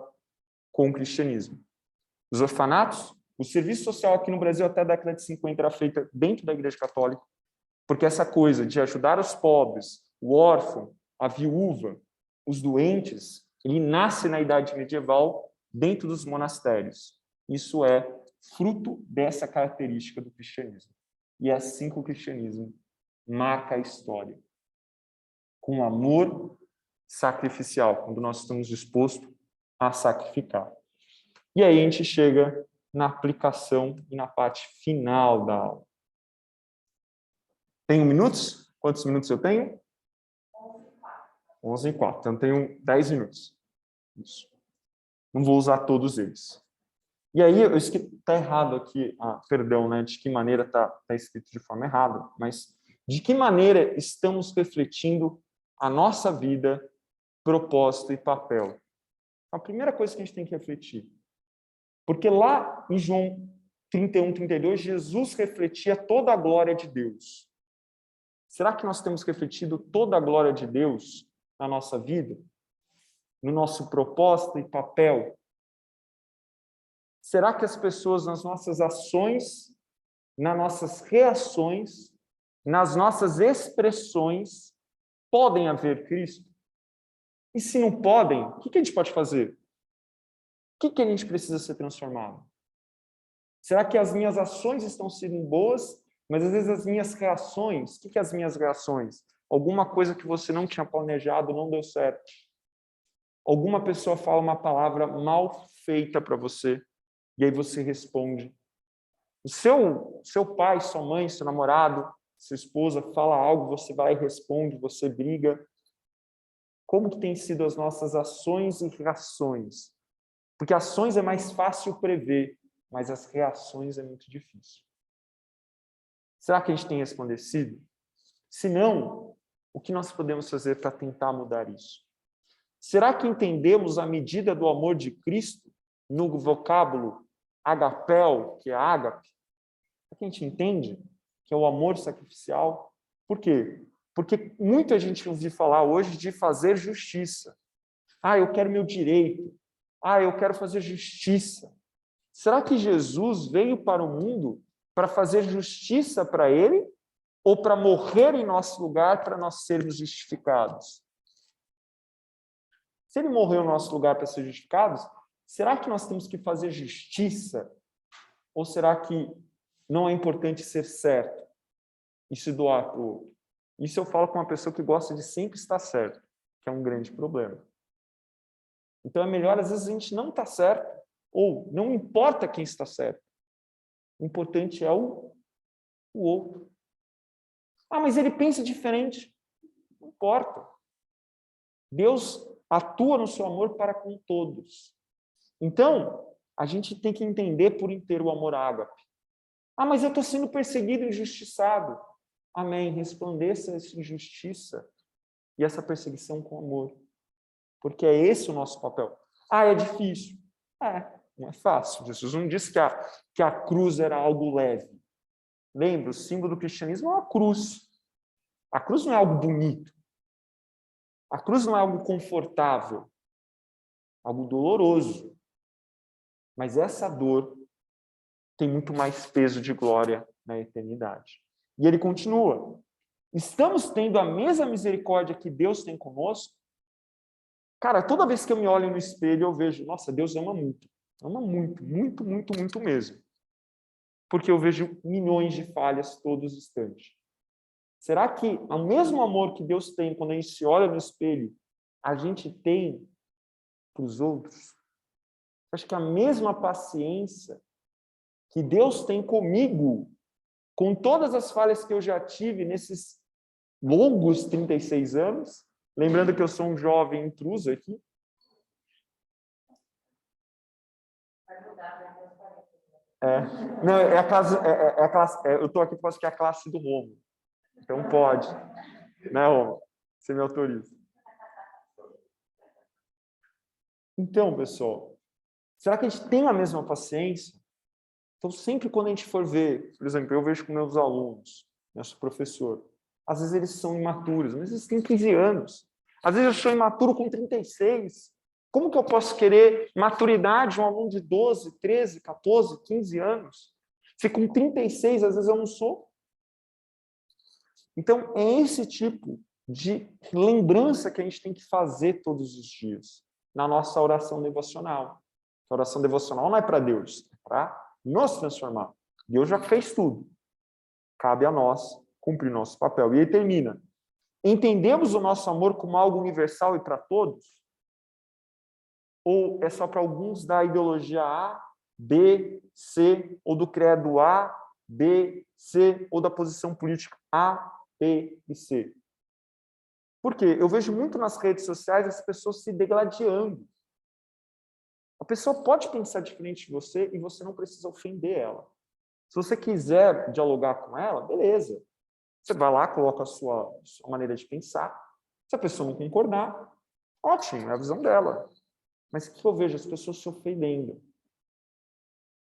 com o cristianismo. Os orfanatos, o serviço social aqui no Brasil até a década de 50 era feito dentro da Igreja Católica, porque essa coisa de ajudar os pobres, o órfão, a viúva, os doentes, ele nasce na Idade Medieval dentro dos monastérios. Isso é fruto dessa característica do cristianismo. E é assim que o cristianismo marca a história. Com amor sacrificial, quando nós estamos dispostos a sacrificar. E aí a gente chega na aplicação e na parte final da aula. Tenho minutos? Quantos minutos eu tenho? 11 e 4. Então, tenho 10 minutos. Isso. Não vou usar todos eles. E aí, eu está errado aqui, perdão, né? De que maneira está escrito de forma errada, mas de que maneira estamos refletindo a nossa vida, propósito e papel? A primeira coisa que a gente tem que refletir. Porque lá em João 31, 32, Jesus refletia toda a glória de Deus. Será que nós temos refletido toda a glória de Deus na nossa vida? No nosso propósito e papel? Será que as pessoas, nas nossas ações, nas nossas reações, nas nossas expressões, podem haver Cristo? E se não podem, o que a gente pode fazer? O que a gente precisa ser transformado? Será que as minhas ações estão sendo boas, mas às vezes as minhas reações, o que as minhas reações? Alguma coisa que você não tinha planejado não deu certo. Alguma pessoa fala uma palavra mal feita para você, e aí você responde. O seu pai, sua mãe, seu namorado, sua esposa fala algo, você vai e responde, você briga. Como que têm sido as nossas ações e reações? Porque ações é mais fácil prever, mas as reações é muito difícil. Será que a gente tem resplandecido? Se não, o que nós podemos fazer para tentar mudar isso? Será que entendemos a medida do amor de Cristo no vocábulo agapel, que é ágape? Será que a gente entende que é o amor sacrificial? Por quê? Porque muita gente ouve falar hoje de fazer justiça. Ah, eu quero meu direito. Ah, eu quero fazer justiça. Será que Jesus veio para o mundo para fazer justiça para ele ou para morrer em nosso lugar para nós sermos justificados? Se ele morreu em nosso lugar para ser justificados, será que nós temos que fazer justiça? Ou será que não é importante ser certo e se doar para o outro? Isso eu falo com uma pessoa que gosta de sempre estar certo, que é um grande problema. Então é melhor, às vezes, a gente não estar certo, ou não importa quem está certo. O importante é o outro. Ah, mas ele pensa diferente. Não importa. Deus atua no seu amor para com todos. Então, a gente tem que entender por inteiro o amor ágape. Ah, mas eu estou sendo perseguido e injustiçado. Amém. Resplandeça essa injustiça e essa perseguição com amor. Porque é esse o nosso papel. Ah, é difícil. Não é fácil. Jesus não disse que a cruz era algo leve. Lembra, o símbolo do cristianismo é uma cruz. A cruz não é algo bonito. A cruz não é algo confortável. Algo doloroso. Mas essa dor tem muito mais peso de glória na eternidade. E ele continua. Estamos tendo a mesma misericórdia que Deus tem conosco? Cara, toda vez que eu me olho no espelho, eu vejo, nossa, Deus ama muito. Ama muito, muito, muito, muito mesmo. Porque eu vejo milhões de falhas todos os instantes. Será que o mesmo amor que Deus tem quando a gente se olha no espelho, a gente tem para os outros? Acho que a mesma paciência que Deus tem comigo, com todas as falhas que eu já tive nesses longos 36 anos, lembrando que eu sou um jovem intruso aqui. Não, é a classe, eu estou aqui por causa que é a classe do Romo. Então pode. Né, Romo? Você me autoriza. Então, pessoal, será que a gente tem a mesma paciência? Então, sempre quando a gente for ver, por exemplo, eu vejo com meus alunos, nosso professor, às vezes eles são imaturos, mas eles têm 15 anos. Às vezes eu sou imaturo com 36. Como que eu posso querer maturidade de um aluno de 12, 13, 14, 15 anos? Se com 36, às vezes eu não sou. Então, é esse tipo de lembrança que a gente tem que fazer todos os dias na nossa oração devocional. A oração devocional não é para Deus, é para nos transformar. Deus já fez tudo. Cabe a nós cumprir nosso papel. E aí termina. Entendemos o nosso amor como algo universal e para todos? Ou é só para alguns da ideologia A, B, C, ou do credo A, B, C, ou da posição política A, B e C? Por quê? Eu vejo muito nas redes sociais as pessoas se degladiando. A pessoa pode pensar diferente de você e você não precisa ofender ela. Se você quiser dialogar com ela, beleza. Você vai lá, coloca a sua maneira de pensar. Se a pessoa não concordar, ótimo, é a visão dela. Mas o que eu vejo? As pessoas se ofendendo.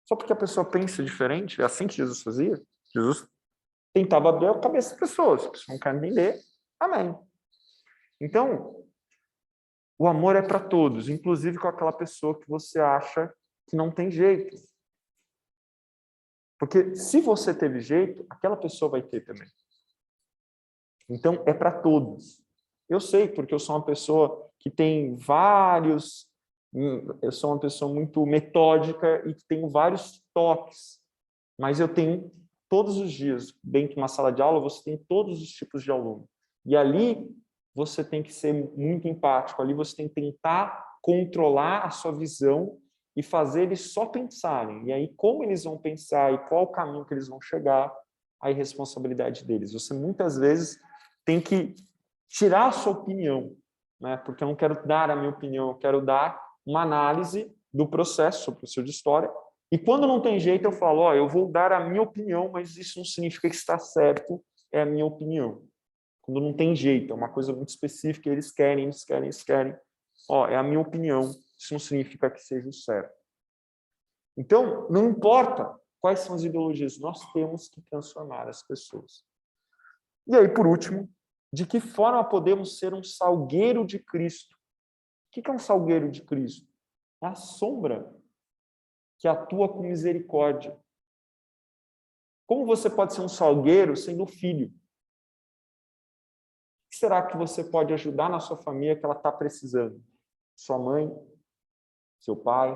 Só porque a pessoa pensa diferente, é assim que Jesus fazia. Jesus tentava abrir a cabeça das pessoas. Se a pessoa não quer entender, amém. Então, o amor é para todos, inclusive com aquela pessoa que você acha que não tem jeito. Porque se você teve jeito, aquela pessoa vai ter também. Então, é para todos. Eu sei, porque eu sou uma pessoa que tem vários... Eu sou uma pessoa muito metódica e que tenho vários toques, mas eu tenho todos os dias, dentro de uma sala de aula, você tem todos os tipos de aluno. E ali você tem que ser muito empático, ali você tem que tentar controlar a sua visão e fazer eles só pensarem. E aí, como eles vão pensar e qual o caminho que eles vão chegar, aí a responsabilidade deles. Você muitas vezes tem que tirar a sua opinião, né? Porque eu não quero dar a minha opinião, eu quero dar uma análise do processo, sobre o professor de história. E quando não tem jeito, eu falo, ó, eu vou dar a minha opinião, mas isso não significa que está certo, é a minha opinião. Quando não tem jeito, é uma coisa muito específica, eles querem. Ó, é a minha opinião, isso não significa que seja o certo. Então, não importa quais são as ideologias, nós temos que transformar as pessoas. E aí, por último, de que forma podemos ser um salgueiro de Cristo? O que é um salgueiro de Cristo? É a sombra que atua com misericórdia. Como você pode ser um salgueiro sendo filho? O que será que você pode ajudar na sua família que ela está precisando? Sua mãe? Seu pai?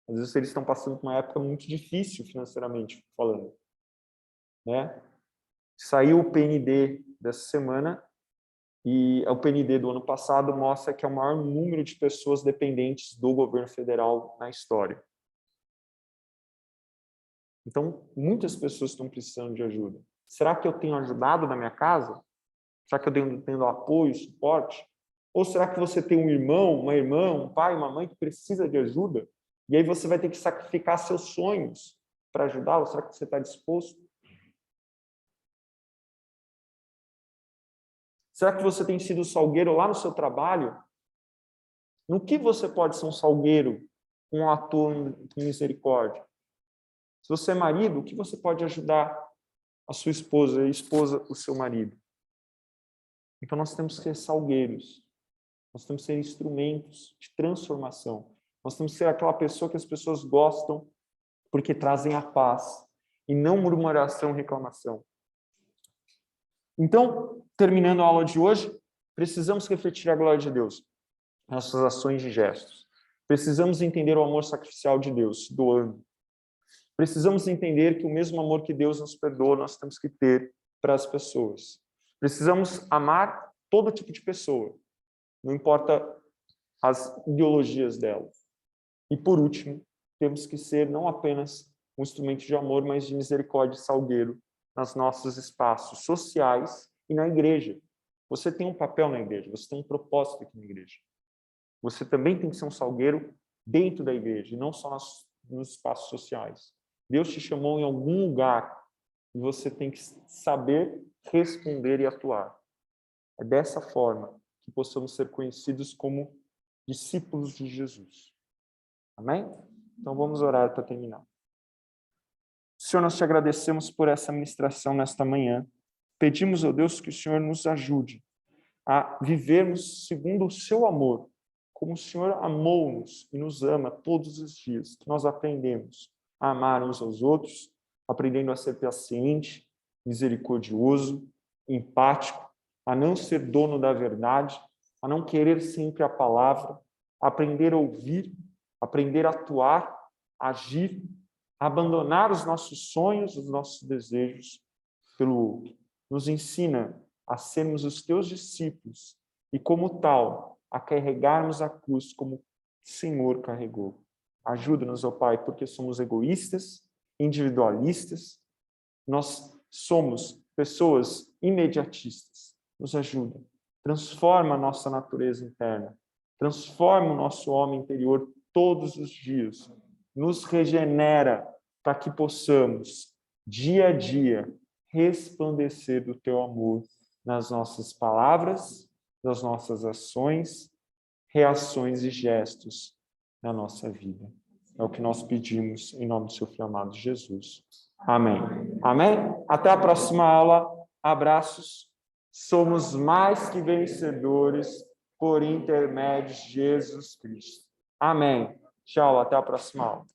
Às vezes eles estão passando por uma época muito difícil financeiramente falando, né? Saiu o PND dessa semana e o PND do ano passado mostra que é o maior número de pessoas dependentes do governo federal na história. Então, muitas pessoas estão precisando de ajuda. Será que eu tenho ajudado na minha casa? Será que eu tenho tendo apoio, suporte? Ou será que você tem um irmão, uma irmã, um pai, uma mãe que precisa de ajuda? E aí você vai ter que sacrificar seus sonhos para ajudá-lo? Será que você está disposto? Será que você tem sido salgueiro lá no seu trabalho? No que você pode ser um salgueiro, um ator de misericórdia? Se você é marido, o que você pode ajudar a sua esposa e a esposa o seu marido? Então nós temos que ser salgueiros. Nós temos que ser instrumentos de transformação. Nós temos que ser aquela pessoa que as pessoas gostam porque trazem a paz e não murmuração e reclamação. Então, terminando a aula de hoje, precisamos refletir a glória de Deus, nossas ações e gestos. Precisamos entender o amor sacrificial de Deus, doando. Precisamos entender que o mesmo amor que Deus nos perdoa, nós temos que ter para as pessoas. Precisamos amar todo tipo de pessoa, não importa as ideologias dela. E, por último, temos que ser não apenas um instrumento de amor, mas de misericórdia e salgueiro nos nossos espaços sociais e na igreja. Você tem um papel na igreja, você tem um propósito aqui na igreja. Você também tem que ser um salgueiro dentro da igreja, e não só nos espaços sociais. Deus te chamou em algum lugar e você tem que saber responder e atuar. É dessa forma que possamos ser conhecidos como discípulos de Jesus. Amém? Então vamos orar para terminar. Senhor, nós te agradecemos por essa ministração nesta manhã. Pedimos, ó Deus, que o Senhor nos ajude a vivermos segundo o seu amor, como o Senhor amou-nos e nos ama todos os dias, que nós aprendemos a amar uns aos outros, aprendendo a ser paciente, misericordioso, empático, a não ser dono da verdade, a não querer sempre a palavra, a aprender a ouvir, aprender a atuar, agir, a abandonar os nossos sonhos, os nossos desejos pelo outro. Nos ensina a sermos os teus discípulos e, como tal, a carregarmos a cruz como o Senhor carregou. Ajuda-nos, ó Pai, porque somos egoístas, individualistas, nós somos pessoas imediatistas. Nos ajuda. Transforma a nossa natureza interna. Transforma o nosso homem interior todos os dias. Nos regenera para que possamos, dia a dia, resplandecer do teu amor nas nossas palavras, nas nossas ações, reações e gestos na nossa vida. É o que nós pedimos em nome do seu filho amado Jesus. Amém. Amém? Até a próxima aula. Abraços. Somos mais que vencedores por intermédio de Jesus Cristo. Amém. Tchau, até a próxima aula.